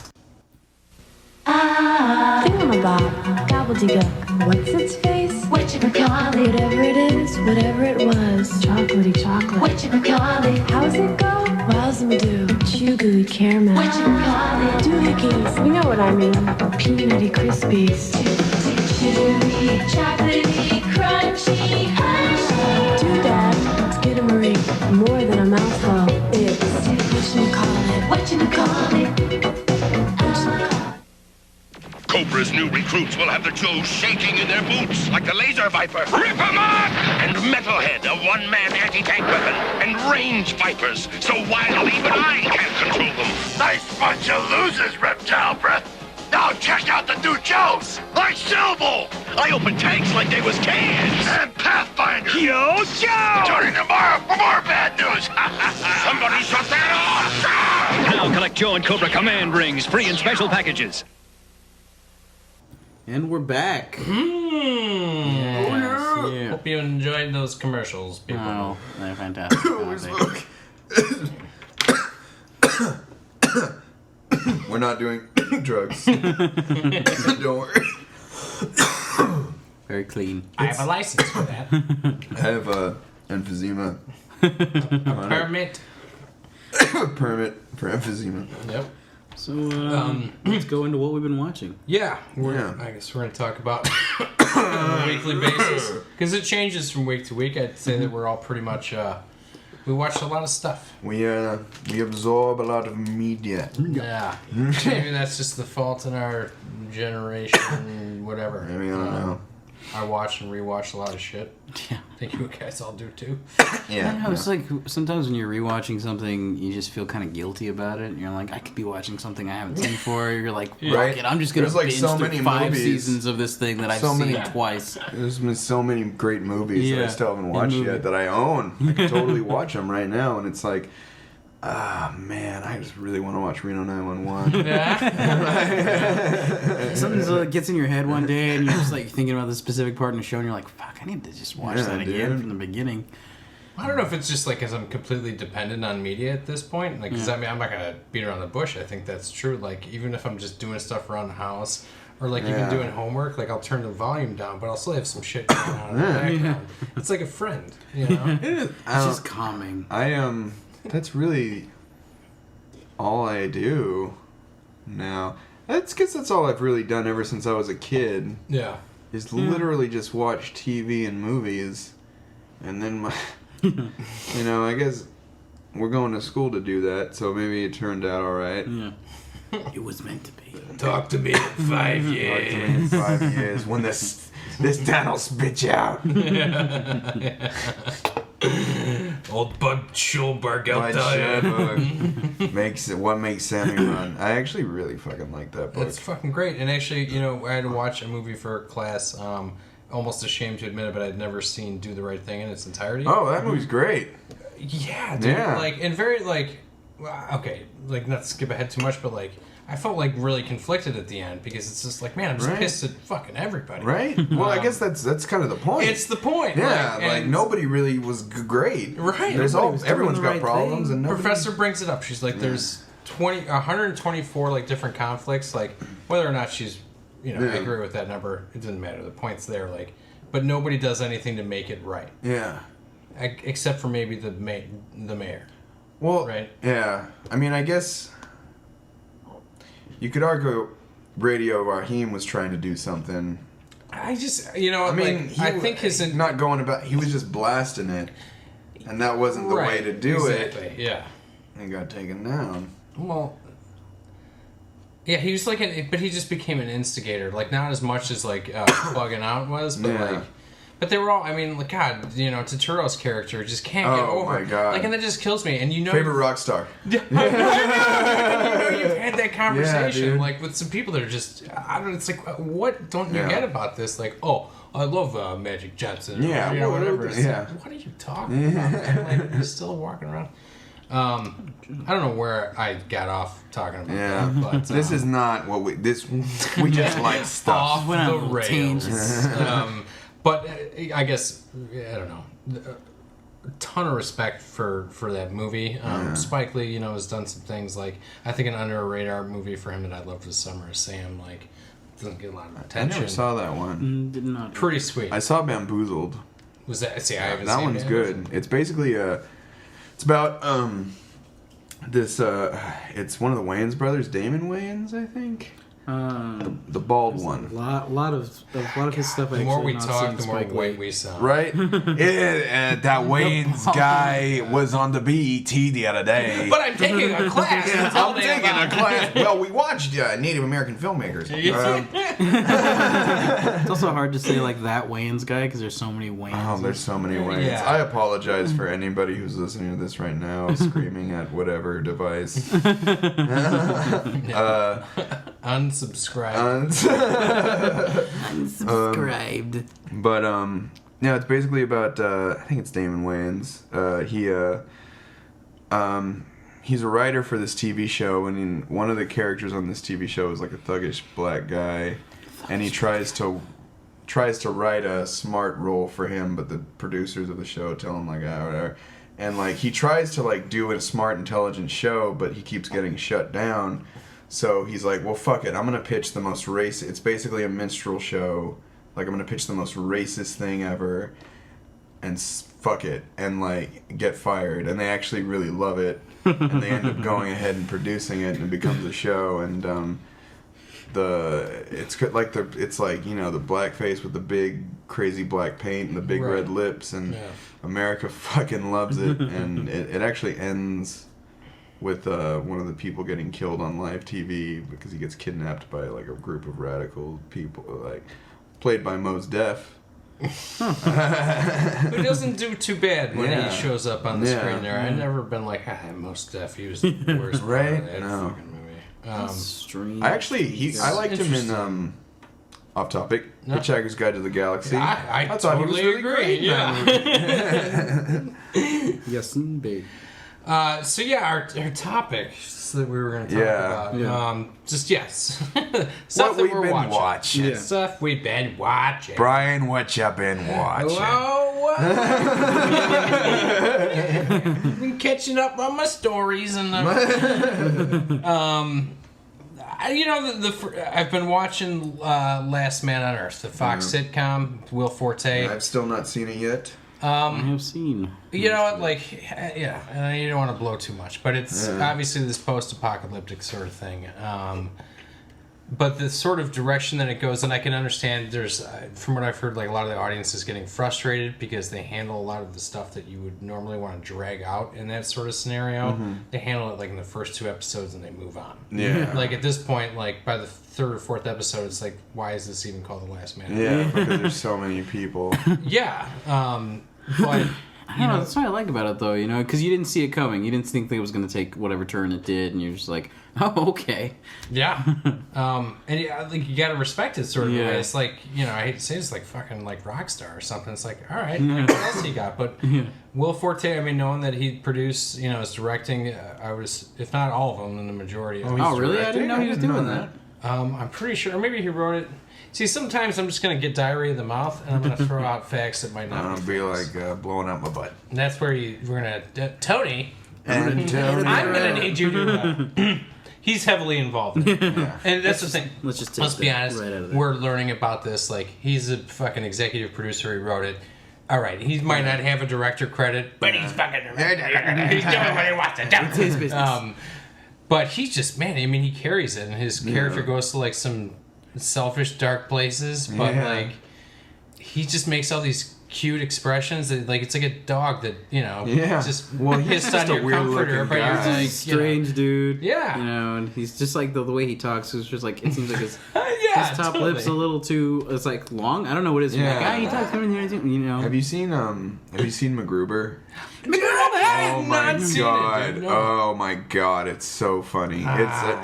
Thingamabob, gobbledygook, what's its face? Whatchamacallit, Whatever it is, whatever it was, chocolatey chocolate. whatchamacallit, How's it go? Wowzam-doo, chew gooey caramel. whatchamacallit, Doohickeys, you know what I mean, peanutty crispies. chewy, chocolatey, crunchy, hush. Doodad, Skidamarie, more than a mouthful. It's whatchamacallit. Whatchamacallit, Cobra's new recruits will have the Joes shaking in their boots like the Laser Viper. Rip 'em up! And Metalhead, a one-man anti-tank weapon. And Range Vipers, so wild even I can't control them. Nice bunch of losers, Reptile Breath. Now check out the new Joes, like Silbo. I open tanks like they was cans. And Pathfinder. Yo, Joe! Turning tomorrow for more bad news. Somebody shut that off! Now collect Joe and Cobra command rings, free in special packages. And we're back. Yeah. Hope you enjoyed those commercials, people. Oh, they're fantastic. We're not doing drugs. Don't worry. Very clean. I have a license for that. I have emphysema. Permit. Permit for emphysema. Yep. So, let's go into what we've been watching. Yeah, Yeah. I guess we're going to talk about on a weekly basis. Because it changes from week to week. I'd say that we're all pretty much, we watched a lot of stuff. We absorb a lot of media. Yeah. Maybe that's just the fault in our generation, whatever. I mean, I don't know. I watch and rewatch a lot of shit. Yeah. I think you guys all do too. Yeah. I know, it's like sometimes when you're rewatching something, you just feel kind of guilty about it. And you're like, I could be watching something I haven't seen before. You're like, Right. fuck it, I'm just going to There's, like, binge so through many 5 movies. seasons of this thing that I've So seen many- twice. There's been so many great movies that I Yeah. still haven't In watched movie. yet that I own. I can totally watch them right now, and it's like, man, I just really want to watch Reno 911. Something gets in your head one day, and you're just like thinking about the specific part in the show, and you're like, fuck, I need to just watch Yeah, that again dude. from the beginning. I don't know if it's just like because I'm completely dependent on media at this point. Like, 'cause I mean, I'm not gonna beat around the bush. I think that's true. Like, even if I'm just doing stuff around the house or like even Yeah. doing homework, like I'll turn the volume down, but I'll still have some shit going on in the background. It's like a friend, you know. It is. It's just calming. That's really all I do now. That's because that's all I've really done ever since I was a kid. Yeah. Is literally just watch TV and movies, and then my, you know, I guess we're going to school to do that, so maybe it turned out all right. Yeah. It was meant to be. Talk to me in 5 years. In 5 years, when this town will spit you out. Old Bud Schulberg out Bud there. Schulberg what makes Sammy run. I actually really fucking like that book. It's fucking great. And actually, you know, I had to watch a movie for class. Almost ashamed to admit it, but I'd never seen Do the Right Thing in its entirety. Oh, that movie's great. Yeah, dude. Yeah. Like, and very, like, okay, like, not to skip ahead too much, but, like, I felt, like, really conflicted at the end because it's just like, man, I'm just Right. pissed at fucking everybody. Right? Well, I guess that's kind of the point. It's the point. Yeah, like, like and nobody really was great. Right. There's Nobody was doing everyone's the got right problems, thing. and nobody, Professor brings it up. She's like, there's 124, like, different conflicts. Like, whether or not she's, you know, Yeah. accurate with that number, it doesn't matter. The point's there, like, but nobody does anything to make it right. Yeah. Except for maybe the mayor. Well, Right. Yeah. I mean, I guess you could argue Radio Raheem was trying to do something. I just, you know, I mean, like, I think his not going about. He was just blasting it, and that wasn't the way to do exactly, it. Yeah. And got taken down. Well, yeah, he was like but he just became an instigator. Like, not as much as, like, bugging out was, but, Yeah. like, but they were all, I mean, like, God, you know, Turturro's character just can't get Oh, over my God. Like, and that just kills me. And you know. Favorite rock star. You know you've had that conversation, dude. like, with some people that are just, I don't know, it's like, what don't you Yeah. get about this? Like, oh, I love Magic Johnson. Yeah, Or, you know, well, whatever. It's yeah. like, what are you talking about, man? Like, you're still walking around. I don't know where I got off talking about Yeah. that, but This is not what we just like stuff. off Went on the little rails. tangents. But I guess I don't know. A ton of respect for that movie. Spike Lee, you know, has done some things like I think an under a radar movie for him that I loved this summer is Sam. Like, doesn't get a lot of I attention. never saw that one. Did not. Pretty sweet. I saw Bamboozled. Was that? See, I haven't That seen one's it. good. It's basically it's about this it's one of the Wayans brothers, Damon Wayans, I think. The bald A one. lot of his stuff. The more we not talk, seen the more Spike white Lee. we sound. Right? That Wayans guy was on the BET the other day. But I'm taking a class. and tell I'm me taking a about- class. Well, we watched Native American filmmakers. It's also hard to say like that Wayans guy because there's so many Wayans. Oh, there's so many Wayans. Yeah. I apologize for anybody who's listening to this right now, screaming at whatever device. Unsubscribe. Unsubscribed. But yeah, it's basically about I think it's Damon Wayans. He's a writer for this TV show, and one of the characters on this TV show is like a thuggish black guy, and he tries to write a smart role for him, but the producers of the show tell him like whatever, and like he tries to like do a smart, intelligent show, but he keeps getting shut down. So he's like, well, fuck it. I'm going to pitch the most racist... It's basically a minstrel show. Like, I'm going to pitch the most racist thing ever. And fuck it. And, like, get fired. And they actually really love it. And they end up going ahead and producing it. And it becomes a show. And, it's like, you know, the blackface with the big, crazy black paint and the big Right. red lips. And Yeah. America fucking loves it. And it actually ends... with one of the people getting killed on live TV because he gets kidnapped by like a group of radical people, like played by Mos Def. Who doesn't do too bad when Yeah. he shows up on the Yeah. screen there. I've never been like, most deaf. He was the worst part Right? of that No. fucking movie. Strange. I actually I liked him in Interesting. Off Topic, No. Hitchhiker's Guide to the Galaxy. I thought he was totally really agree. great in that movie. Yes, indeed. So yeah, our topic that we were going to talk Yeah. about. Yeah. Just yes, What stuff that we've we're been watching. watching. Yeah. Stuff we've been watching. Brian, what you been watching? Hello. Been catching up on my stories and you know I've been watching Last Man on Earth, the Fox sitcom. Will Forte. I've still not seen it yet. I have seen. You know what, like, yeah, and you don't want to blow too much, but it's obviously this post-apocalyptic sort of thing. But the sort of direction that it goes, and I can understand there's, from what I've heard, like a lot of the audience is getting frustrated because they handle a lot of the stuff that you would normally want to drag out in that sort of scenario. They handle it like in the first 2 episodes and they move on. Yeah. Like at this point, like by the 3rd or 4th episode, it's like, why is this even called The Last Man? Yeah, because there's so many people. Yeah. But I don't know. That's what I like about it, though. You know, because you didn't see it coming. You didn't think that it was going to take whatever turn it did, and you're just like, oh, okay. yeah. And yeah, like you gotta respect it sort of. Yeah. Way. It's like, you know, I hate to say it's like fucking like Rockstar or something. It's like, all right, what else he got? But Will Forte, I mean, knowing that he produced, you know, is directing, I was, if not all of them, then the majority. Of them. Oh, really? I didn't know he was doing that. I'm pretty sure, or maybe he wrote it. See, sometimes I'm just gonna get diarrhea of the mouth, and I'm gonna throw out facts that might not. I'm be gonna be facts. like blowing out my butt. And that's where we're gonna Tony. And Tony. I'm gonna need you to. He's heavily involved in it. And that's the thing. Let's just take Let's be that honest. right out of there. We're learning about this. Like, he's a fucking executive producer. He wrote it. All right. He might not have a director credit, but he's fucking. He's doing what he wants to do. It's his business. But he's just, man, I mean, he carries it. And his character goes to, like, some selfish, dark places. But, like, he just makes all these cute expressions that, like, it's like a dog that, you know, just pissed on your comforter, but you're like, strange dude. Yeah. You know, and he's just like the way he talks is just like, it seems like his his top lip's a little too, it's like long. I don't know what it is. Yeah. Like, he talks, you know. Have you seen MacGruber? Oh my god! Oh my god! It's so funny.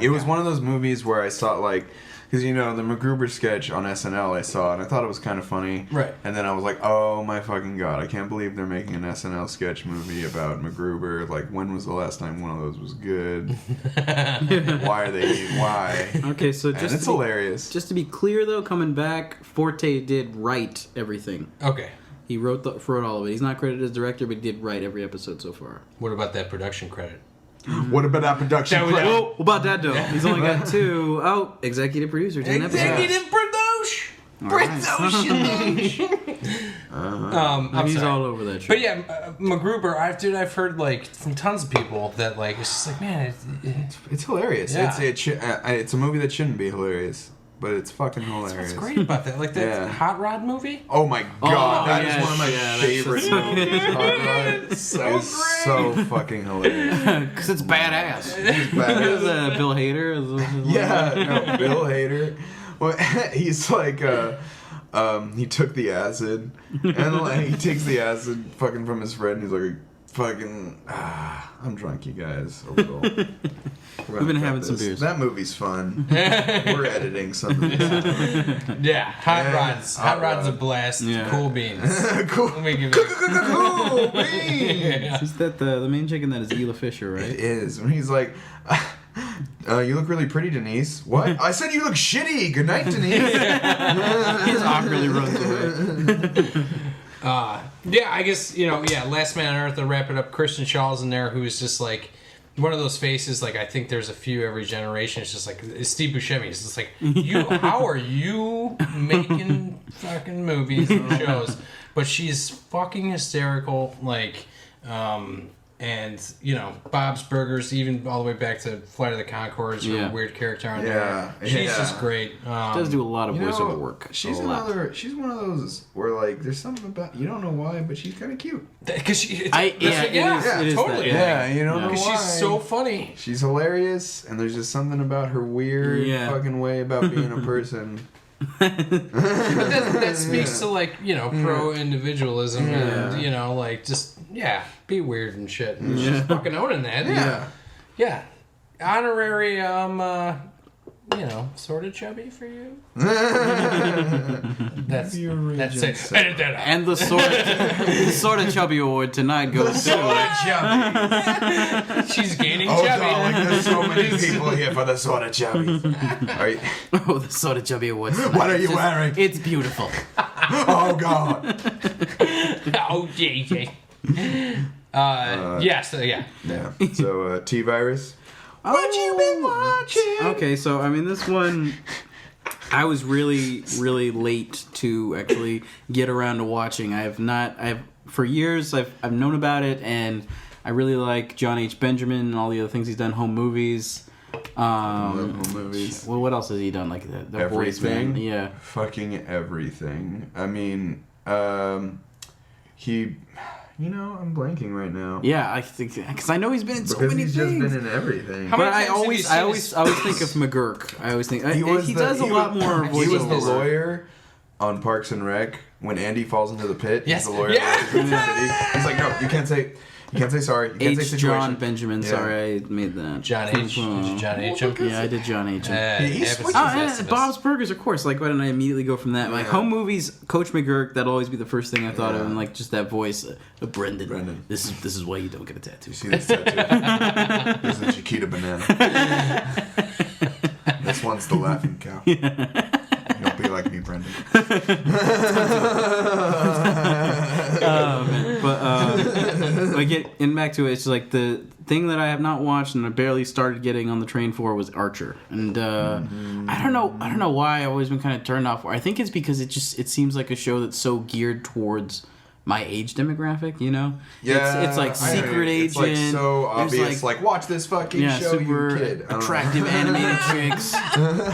It was one of those movies where I saw like, because you know the MacGruber sketch on SNL I saw and I thought it was kind of funny. Right. And then I was like, oh my fucking god! I can't believe they're making an SNL sketch movie about MacGruber. Like, when was the last time one of those was good? Why are they? Why? Okay, so And just it's to be, hilarious. just to be clear though, coming back, Forte did write everything. Okay. He wrote all of it. He's not credited as director, but he did write every episode so far. What about that production credit? What about that production? That was- credit? Oh, what about that though? He's only got 2. Oh, executive producer, 10 episodes. production. I'm He's sorry. all over that shit. But yeah, MacGruber, I've heard like from tons of people that like it's just like, man, It's hilarious. Yeah. It's a movie that shouldn't be hilarious, but it's fucking hilarious. what's great about that. Like that Yeah. Hot Rod movie. Oh my god, that is yes, one of my yeah, that's favorite so movies. Hot Rod so is so fucking hilarious. Because it's badass. It Badass. was Bill Hader. Yeah, no, Bill Hader. Well, he's like, he took the acid, and like, he takes the acid fucking from his friend. He's like, fucking, I'm drunk, you guys. A little. We've been having some beers. That movie's fun. We're editing some of this. Yeah, Hot Rod's Hot Rod's a Rod. blast. Yeah. Cool beans. Cool. Let me give it. Cool beans. Is that the main chicken that is Ela Fisher, right? It is. When he's like, you look really pretty, Denise. What? I said you look shitty. Good night, Denise. He just awkwardly runs away. Yeah, I guess, you know, Last Man on Earth, to wrap it up, Kristen Shaw's in there, who's just like one of those faces, like, I think there's a few every generation. It's just like, it's Steve Buscemi. It's just like, how are you making fucking movies and shows? But she's fucking hysterical, like, and, you know, Bob's Burgers, even all the way back to Flight of the Conchords, her Yeah. weird character on Yeah, there. She's yeah. just great. Does do a lot of You know, voiceover work. She's a lot. She's one of those where like there's something about you don't know why, but she's kind of cute. Because she, It is totally. that, you don't know Because why. she's so funny. She's hilarious, and there's just something about her weird Yeah. fucking way about being a person. But that speaks to, like, you know, pro individualism and, you know, like, just, be weird and shit. And she's fucking owning that. Yeah. Yeah. Honorary, you know, sort of chubby for you. That's it. Edit that out. And the sort of chubby award tonight goes to She's gaining Oh, chubby. darling, there's so many people here for the sort of chubby. Are you, oh, the sort of chubby award. Tonight. what are you It's just- wearing? It's beautiful. Oh God. Oh, JJ. Yeah. Yeah. So T-Virus. What you been watching? Okay, so I mean, this one, I was really, really late to actually get around to watching. For years I've known about it, and I really like John H. Benjamin and all the other things he's done. Home movies. Home movies. Well, what else has he done? Like the Boys Everything. Man. Yeah. Fucking everything. I mean, he. You know, I'm blanking right now. Yeah, I think because I know he's been in so Because many he's things. just been in everything. How But many I times have you always seen his- think of McGurk. I always think he the- does a lot more He was the voiceover. lawyer on Parks and Rec when Andy falls into the pit. Yes. He's the lawyer. Yeah. He's like, no, you can't say sorry. You can't say H. situation. John Benjamin. Yeah. Sorry, I made that. John H. Did you John H. him? Yeah, I did John H. He Evans switches Oh, is and Bob's Burgers, of course. Like, why didn't I immediately go from that? Like, Yeah. home movies, Coach McGurk. That'll always be the first thing I thought of, Yeah. and like just that voice, Brendan. Brendan. This is why you don't get a tattoo. You see this tattoo? This is a Chiquita banana. This one's the laughing cow. Don't be like me, Brendan. But getting back to it, it's like the thing that I have not watched and I barely started getting on the train for was Archer, and I don't know why I've always been kind of turned off. I think it's because it seems like a show that's so geared towards my age demographic, you know? Yeah, it's like I Secret agree. Agent. It's like so there's, obvious. Like, watch this fucking yeah, show, super you kid. I don't know. attractive animated chicks,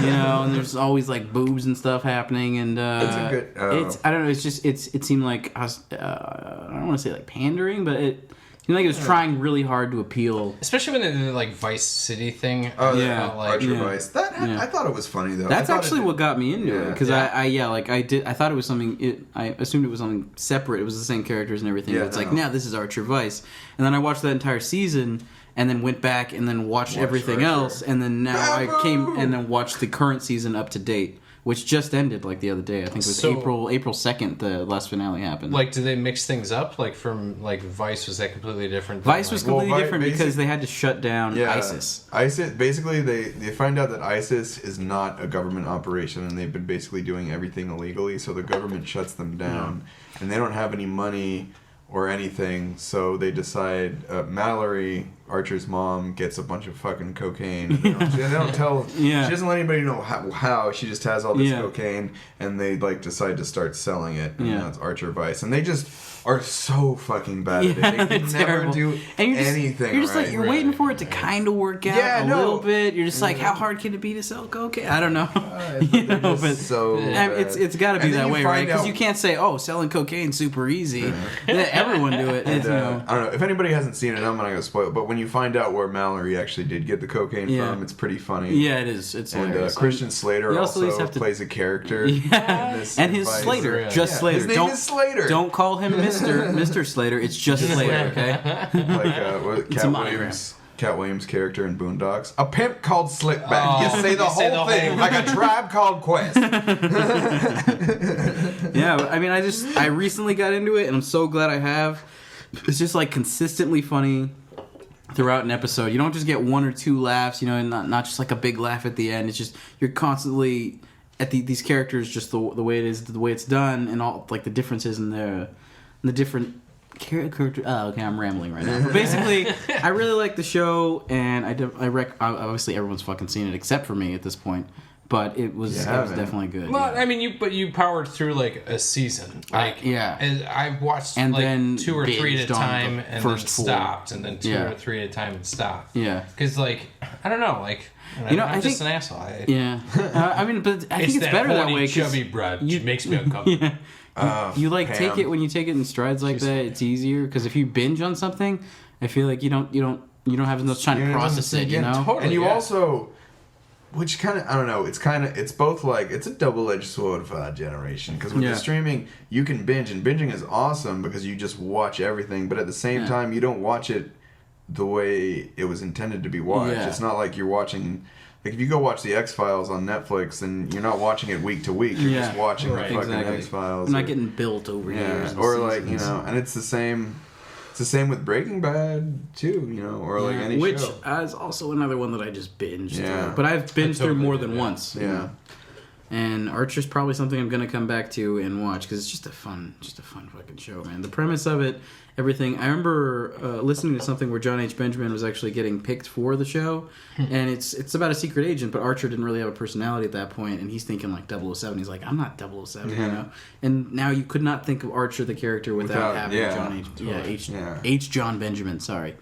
you know, and there's always like boobs and stuff happening, and It's a good- it's I don't know, it's just it seemed like I don't want to say like pandering, but it seemed like it was trying really hard to appeal. Especially when they did the like Vice City thing. Oh, Yeah. about, like, Archer yeah. Vice. I thought it was funny though. That's I thought actually what got me into it, Yeah. because Yeah. I thought it was something. I assumed it was something separate. It was the same characters and everything. Yeah, but it's like, no. now this is Archer Vice, and then I watched that entire season, and then went back and then watched everything Archer. else, and then now I came and then watched the current season up to date, which just ended like the other day. I think it was So- April 2nd. The last finale happened. Like, do they mix things up? Like, from like Vice, was that completely different? than, Vice was like, completely Well, different because basic- they had to shut down Yeah, ISIS. Basically, they find out that ISIS is not a government operation, and they've been basically doing everything illegally. So the government shuts them down, and they don't have any money or anything. So they decide Mallory, Archer's mom, gets a bunch of fucking cocaine. They don't tell. Yeah. She doesn't let anybody know how. She just has all this Yeah. cocaine, and they like decide to start selling it. And Yeah. that's Archer Vice, and they just are so fucking bad at it. Yeah, They can it's never terrible. do And you're just, anything. You're just right. like you're waiting for it to kind of work out Yeah, a no. little bit. You're just like, how hard can it be to sell cocaine? I don't know. You They're know, just but so I mean, bad. it's got to be And then that you way, right? find Because out- you can't say, oh, selling cocaine's super easy. Yeah, everyone do it. And, It's, you know. I don't know if anybody hasn't seen it. I'm not gonna spoil it, but when you find out where Mallory actually did get the cocaine Yeah. from, it's pretty funny. Yeah, it is. It's And hilarious. Christian Slater You also at least also have to- plays a character. Yeah. in this And his Vice. Slater, Yeah. just Yeah, Slater. his name is Slater. Don't call him Mr. Slater. It's just Slater, okay? Like It's a monogram. Cat Williams' character in Boondocks. A pimp called Slickback. Oh, you say the you say whole the thing whole like a tribe called Quest. Yeah, but, I mean, I recently got into it, and I'm so glad I have. It's just like consistently funny throughout an episode. You don't just get one or two laughs, you know, and not just like a big laugh at the end. It's just you're constantly at these characters, just the way it is, the way it's done, and all like the differences in the different character. Oh, okay, I'm rambling right now. But basically, I really like the show, and obviously everyone's fucking seen it except for me at this point. But it was Yeah, man. definitely good. Well, yeah. I mean, you powered through like a season, like yeah. And I watched And like then 2 or 3 at a binged on time, the and first then 4. stopped, and then 2 Yeah. or 3 at a time and stopped. Yeah. Because like I don't know, like You know, I'm I just think- an asshole. Yeah, I mean, but I think it's that better that horny, way. 'Cause chubby bread you- makes me uncomfortable. Yeah. You like Pam. take it when you take it in strides like that. It's easier because if you binge on something, I feel like you don't have as much time to Yeah, it process doesn't it. sink You in. know. Totally. And you yeah. also, which kind of, I don't know, it's both like, it's a double-edged sword for our generation. Because with Yeah. the streaming, you can binge, and binging is awesome because you just watch everything, but at the same Yeah. time, you don't watch it the way it was intended to be watched. Yeah. It's not like you're watching, like if you go watch the X-Files on Netflix, then you're not watching it week to week, you're Yeah. just watching Right. the fucking Exactly. X-Files. I'm not or- getting built over years. yeah, and or like, you seasons. know, and it's the same with Breaking Bad too, you know, or like Yeah, any which show. is also another one that I just binged Yeah. through. But I've binged through totally more did, than yeah. once. Yeah. And Archer's probably something I'm gonna come back to and watch because it's just a fun fucking show, man. The premise of it, everything. I remember listening to something where John H. Benjamin was actually getting picked for the show, and it's about a secret agent, but Archer didn't really have a personality at that point, and he's thinking like 007. He's like, I'm not 007, you know. And now you could not think of Archer the character without having John H. John Benjamin. Sorry.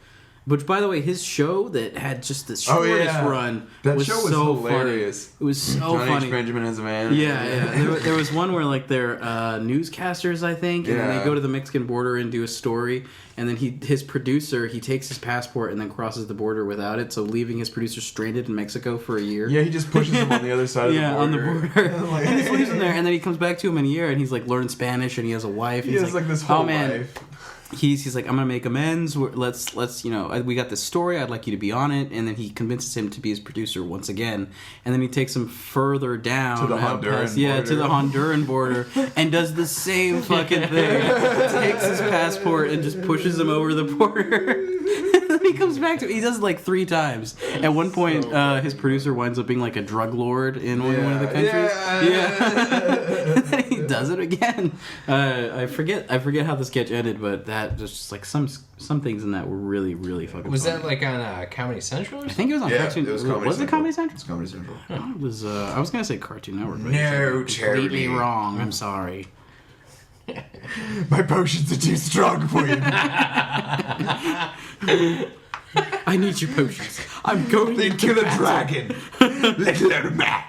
Which, by the way, his show that had just the shortest run that show was so hilarious. Funny. It was so John funny. H. Benjamin as a man. Yeah. There was one where like they're newscasters, I think, and then they go to the Mexican border and do a story, and then his producer takes his passport and then crosses the border without it, so leaving his producer stranded in Mexico for a year. Yeah, he just pushes him on the other side of the border. Yeah, on the border. And he just leaves him there, and then he comes back to him in a year, and he's like learned Spanish, and he has a wife. And He has like this whole life. He's like, I'm gonna make amends. Let's we got this story. I'd like you to be on it. And then he convinces him to be his producer once again. And then he takes him further down to the Honduran border. to the Honduran border, and does the same fucking thing. Takes his passport and just pushes him over the border. And then he comes back to it. He does it like 3 times. At one point, his producer winds up being like a drug lord in one of the countries. And then he does it again. I forget how the sketch ended, but that just like some things in that were really, really fucking Was funny. that like on Comedy Central or I something? think it was on Cartoon. It was Comedy was Central. it Comedy Central? It's Comedy Central. It was. I was gonna say Cartoon Network. But No, it's completely Charlie. wrong. I'm sorry. My potions are too strong for you. I need your potions. I'm going They to kill a dragon. Let's let him out.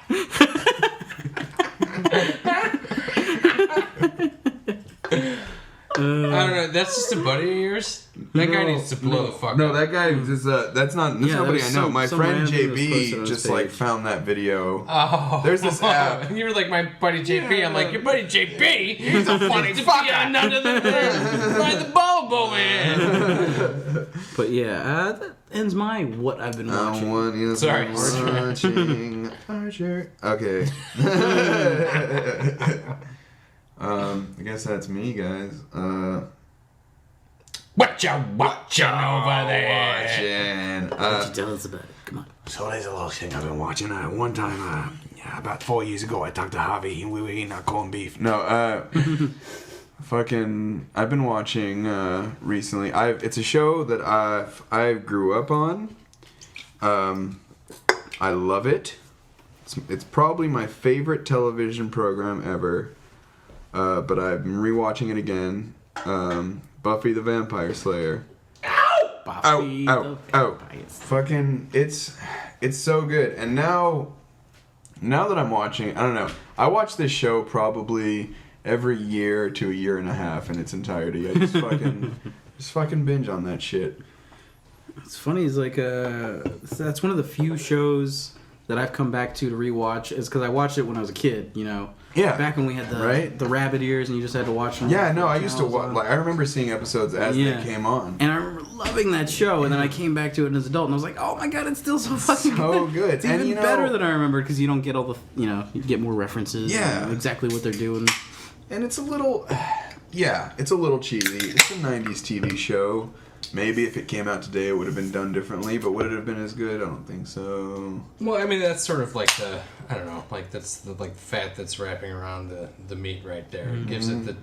I don't know. That's just a buddy of yours. That guy needs to blow the fuck No, up. that guy is that's Yeah, nobody that I was know. My some friend random that was posted JB on his just like page. found that video. Oh, There's this app. You were like my buddy JP. I'm like your buddy JP. He's a funny fucker. Under the Bobo man. But yeah, that ends my what I've been watching. One is Sorry. watching Archer. Okay. I guess that's me, guys. What you watching over there? Watching. Why don't you tell us about it? Come on. So there's a little thing I've been watching. One time, about 4 years ago, I talked to Javi and we were eating our corned beef. No, I've been watching recently. It's a show that I grew up on. I love it. It's probably my favorite television program ever. But I've been rewatching it again. Buffy the Vampire Slayer. Buffy the Vampire Slayer. Fucking, it's so good. And now that I'm watching, I don't know. I watch this show probably every year to a year and a half in its entirety. I just fucking binge on that shit. It's funny. It's like that's one of the few shows that I've come back to rewatch. Is because I watched it when I was a kid. You know. Yeah. Back when we had the rabbit ears and you just had to watch them. Yeah, no, I used to watch. Like, I remember seeing episodes as they came on. And I remember loving that show. And then I came back to it as an adult and I was like, oh my god, it's still so fucking So good. It's And, even you know- better than I remembered because you don't get all the you get more references. Yeah. And exactly what they're doing. And it's a little, it's a little cheesy. It's a 90s TV show. Maybe if it came out today, it would have been done differently, but would it have been as good? I don't think so. Well, I mean that's sort of like I don't know, like that's the fat that's wrapping around the meat right there. It gives it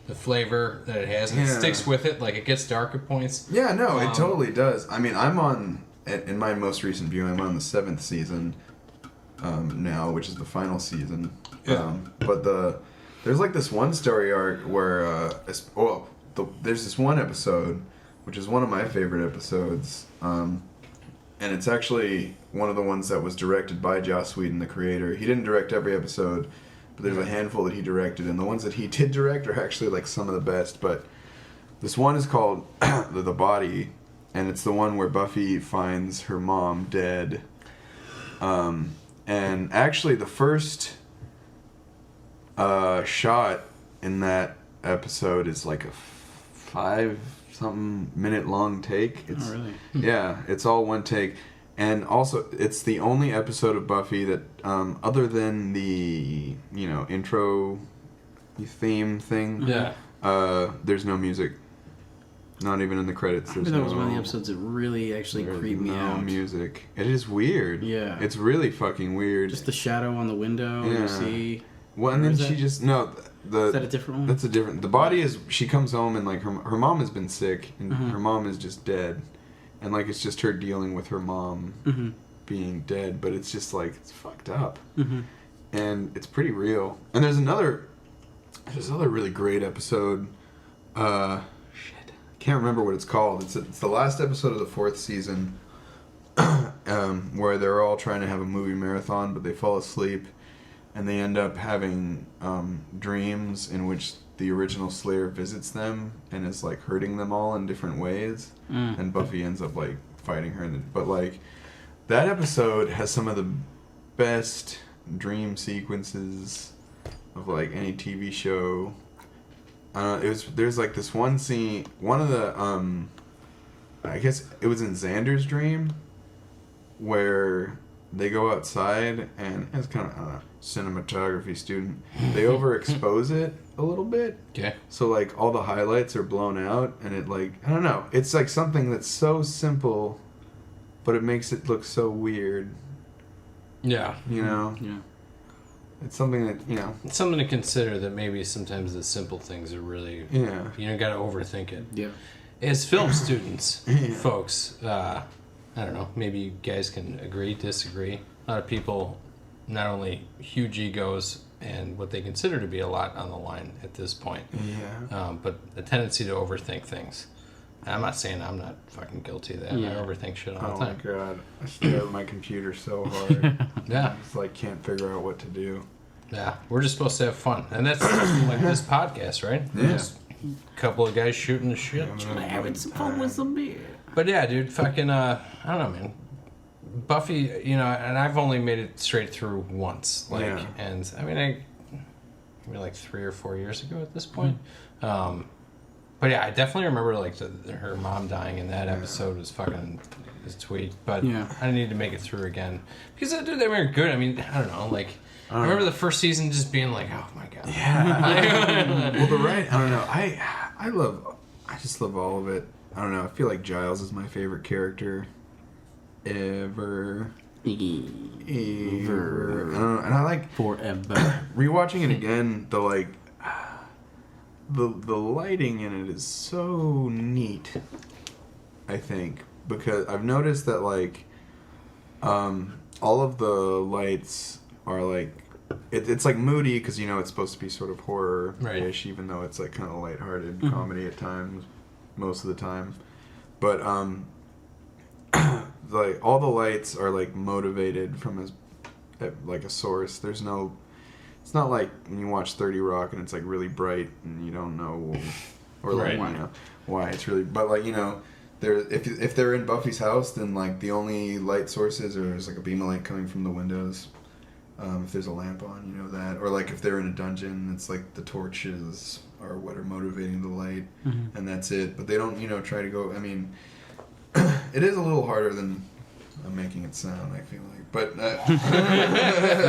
the flavor that it has, and it Yeah. sticks with it. Like it gets dark at points. Yeah, no, it totally does. I mean, I'm on, in my most recent viewing, I'm on the 7th season now, which is the final season. Yeah. But there's like this one story arc where, there's this one episode, which is one of my favorite episodes, and it's actually one of the ones that was directed by Joss Whedon, the creator. He didn't direct every episode, but there's a handful that he directed, and the ones that he did direct are actually like some of the best. But this one is called The Body, and it's the one where Buffy finds her mom dead. And actually the first shot in that episode is like a 5-something minute long take. It's, Oh, really? Yeah, it's all one take. And also, it's the only episode of Buffy that, other than the, intro theme thing, Yeah. there's no music. Not even in the credits. I There's remember that was no, one of the episodes that really actually there's creeped me no out. music. It is weird. Yeah. It's really fucking weird. Just the shadow on the window. Yeah. You see. Well, and Or then is she that- just no. The Is that a different one? That's a different. The body is. She comes home and like her mom has been sick and Mm-hmm. her mom is just dead, and like it's just her dealing with her mom Mm-hmm. being dead, but it's just like it's fucked up, Mm-hmm. and it's pretty real. And there's another really great episode. Shit, I can't remember what it's called. It's the last episode of the 4th season, where they're all trying to have a movie marathon, but they fall asleep. And they end up having dreams in which the original Slayer visits them and is like hurting them all in different ways. And Buffy ends up like fighting her. But like that episode has some of the best dream sequences of like any TV show. There's like this one scene. One of the I guess it was in Xander's dream where they go outside and it's kind of cinematography student. They overexpose it a little bit, Okay. so like all the highlights are blown out, and it like I don't know. It's like something that's so simple, but it makes it look so weird. Yeah. You know, Yeah. it's something that you know. It's something to consider that maybe sometimes the simple things are really, Yeah. you don't got to overthink it. Yeah. As film students, folks, I don't know, maybe you guys can agree, disagree. A lot of people, not only huge egos and what they consider to be a lot on the line at this point, Yeah. but a tendency to overthink things. I'm not saying I'm not fucking guilty of that. Yeah. I overthink shit all Oh the my time. god, I stare at my computer so hard. Yeah, It's like can't figure out what to do. yeah. We're just supposed to have fun. And that's like this podcast, right? Yeah. Just a couple of guys shooting the shit. Having some fun with some beer. But yeah, dude, fucking, I don't know, man. Buffy, you know, and I've only made it straight through once. Like, Yeah. and I mean, maybe like 3 or 4 years ago at this point. But yeah, I definitely remember like her mom dying in that episode was fucking sweet. But Yeah. I didn't need to make it through again because dude, they were good. I mean, I don't know, like. I remember the first season just being like, oh my god. Yeah. Well, the right. I don't know. I just love all of it. I don't know. I feel like Giles is my favorite character ever. I don't know. And I like Forever. rewatching it again. The like, the lighting in it is so neat. I think because I've noticed that like, all of the lights are like. It's like moody because you know it's supposed to be sort of horror-ish, Right. even though it's like kind of lighthearted comedy at times, most of the time. But like all the lights are like motivated from like a source. There's no. It's not like when you watch 30 Rock and it's like really bright and you don't know, or like Right. you know why it's really. But like you know, if they're in Buffy's house, then like the only light sources are there's like a beam of light coming from the windows. If there's a lamp on, you know that. Or like if they're in a dungeon, it's like the torches are what are motivating the light, and that's it. But they don't, you know, try to go. I mean, it is a little harder than I'm making it sound. I feel like, but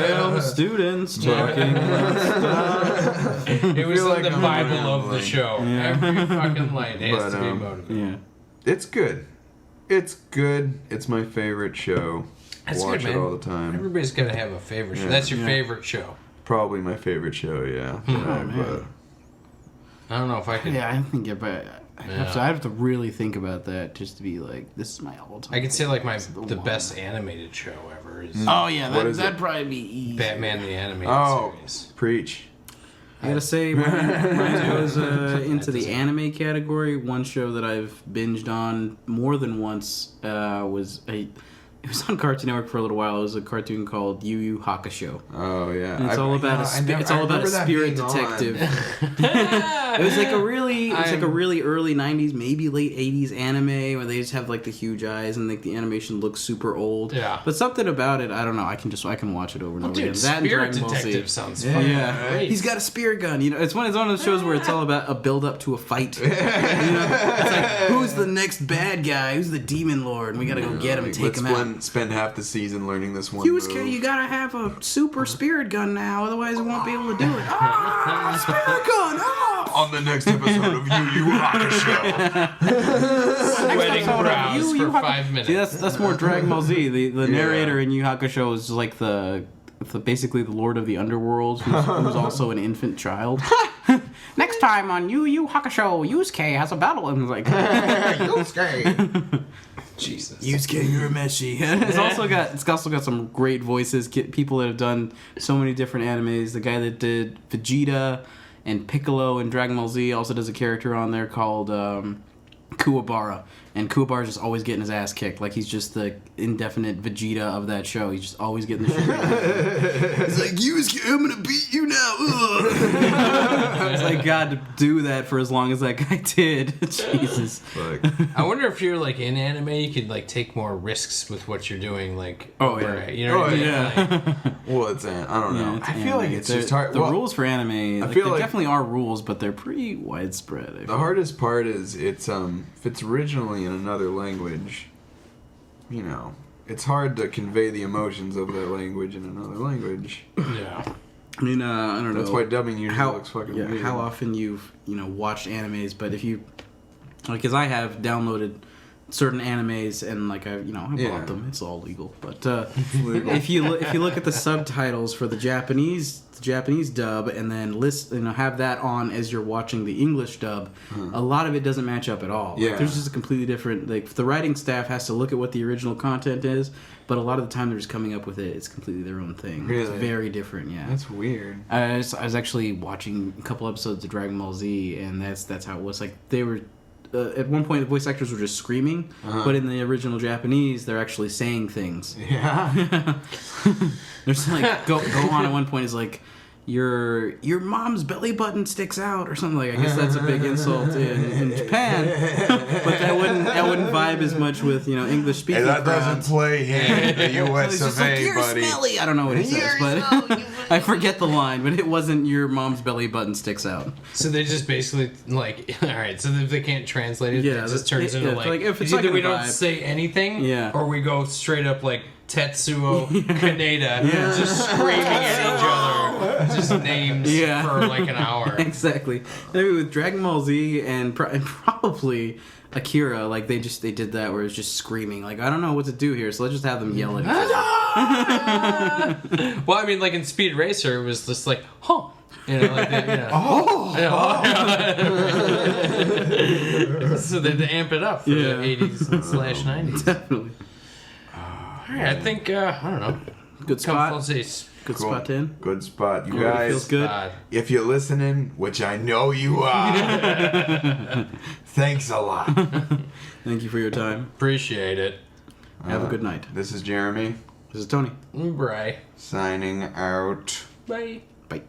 Film students talking. It was feel like like the I'm Bible of the rambling. show. Yeah. Every fucking light has But, to be um, motivated. Yeah. it's good. It's good. It's my favorite show. That's Watch good, it man. all the time. Everybody's got to have a favorite show. Yeah. That's your Yeah. favorite show. Probably my favorite show. Yeah. Oh, man. I don't know if I could. Yeah, I think about. I have to really think about that just to be like, this is my all-time. I could say like favorite. It's the one. best animated show ever is Oh yeah, What is that'd it? probably be easy. Batman the Animated Oh, Series. preach. I gotta say, mine goes into the anime category. One show that I've binged on more than once it was on Cartoon Network for a little while. It was a cartoon called Yu Yu Hakusho. Oh yeah. And it's all about a spirit detective. It was like a really early '90s, maybe late '80s anime where they just have like the huge eyes and like the animation looks super old. Yeah. But something about it, I don't know. I can watch it over and over again. Dude, That and Spirit Dragon Ball Z. Detective sounds fucking Yeah, great. he's got a spear gun. You know, it's one of those shows where it's all about a build up to a fight. You know, it's like who's the next bad guy? Who's the demon lord? And we gotta go get him, Like, take let's him blend spend half the season learning this one Yusuke, move. you gotta have a super spirit gun now, otherwise it won't be able to do it. Ah, spirit gun! Ah! On the next episode of Yu Yu Hakusho. Sweating brows Yu Yu for Hakusho. 5 minutes. See, that's more Dragon Ball Z. The narrator in Yu Yu Hakusho is like the basically the Lord of the Underworld, who's also an infant child. Next time on Yu Yu Hakusho, Yusuke has a battle, and it's like Yusuke. Jesus. Yusuke Urameshi. It's also got some great voices. People that have done so many different animes. The guy that did Vegeta and Piccolo in Dragon Ball Z also does a character on there called Kuwabara. And Kuwabara's just always getting his ass kicked. Like, he's just the indefinite Vegeta of that show. He's just always getting the shit kicked. He's like, Yusuke, I'm gonna beat you now. Ugh. It's like, God, to do that for as long as that guy did. Jesus. Like, I wonder if you're like in anime, you could like take more risks with what you're doing. Like, Oh, yeah. over- you know what I mean? Like, well, it's I don't know. it's I feel like anime. it's just hard. The well, rules for anime, I like, feel there like- definitely are rules, but they're pretty widespread. I The feel. hardest part is if it's originally in another language, you know, it's hard to convey the emotions of that language in another language. yeah. I mean, I don't know. That's why dubbing usually looks fucking weird. how often you've watched animes, but if you because I have downloaded certain animes and like I Yeah. bought them. It's all legal, but if you look at the subtitles for the Japanese dub and then have that on as you're watching the English dub, a lot of it doesn't match up at all. Yeah. Like, there's just a completely different. Like, the writing staff has to look at what the original content is, but a lot of the time they're just coming up with it. It's completely their own thing. It's Really? very different. Yeah. That's weird. I was actually watching a couple episodes of Dragon Ball Z, and that's how it was. Like, they were at one point the voice actors were just screaming, but in the original Japanese, they're actually saying things. Yeah. There's like go on at one point is like your mom's belly button sticks out or something. Like, I guess that's a big insult in Japan, but that wouldn't vibe as much with English speaking. And that doesn't crowds. play in the US It's just of like, A, you're buddy. smelly. I don't know what he says, but I forget the line. But it wasn't your mom's belly button sticks out. So they just basically like, all right. So if they can't translate it, Yeah, it just turns into like, if it's either like we a don't vibe. say anything, Yeah. or we go straight up like Tetsuo Kaneda, just screaming at each other, just names Yeah. for like an hour. Exactly. Maybe with Dragon Ball Z and probably Akira, like they did that where it's just screaming. Like, I don't know what to do here, so let's just have them yell at each other. Well, I mean, like in Speed Racer, it was just like, huh. Like that, So they had to amp it up for the 80s/90s. Definitely. All right, I think, I don't know. Good spot. Good Good spot 10. Good spot. You Everybody guys, feels good. if you're listening, which I know you are, thanks a lot. Thank you for your time. Appreciate it. Have a good night. This is Jeremy, This is Tony. Bye. signing out. Bye. Bye.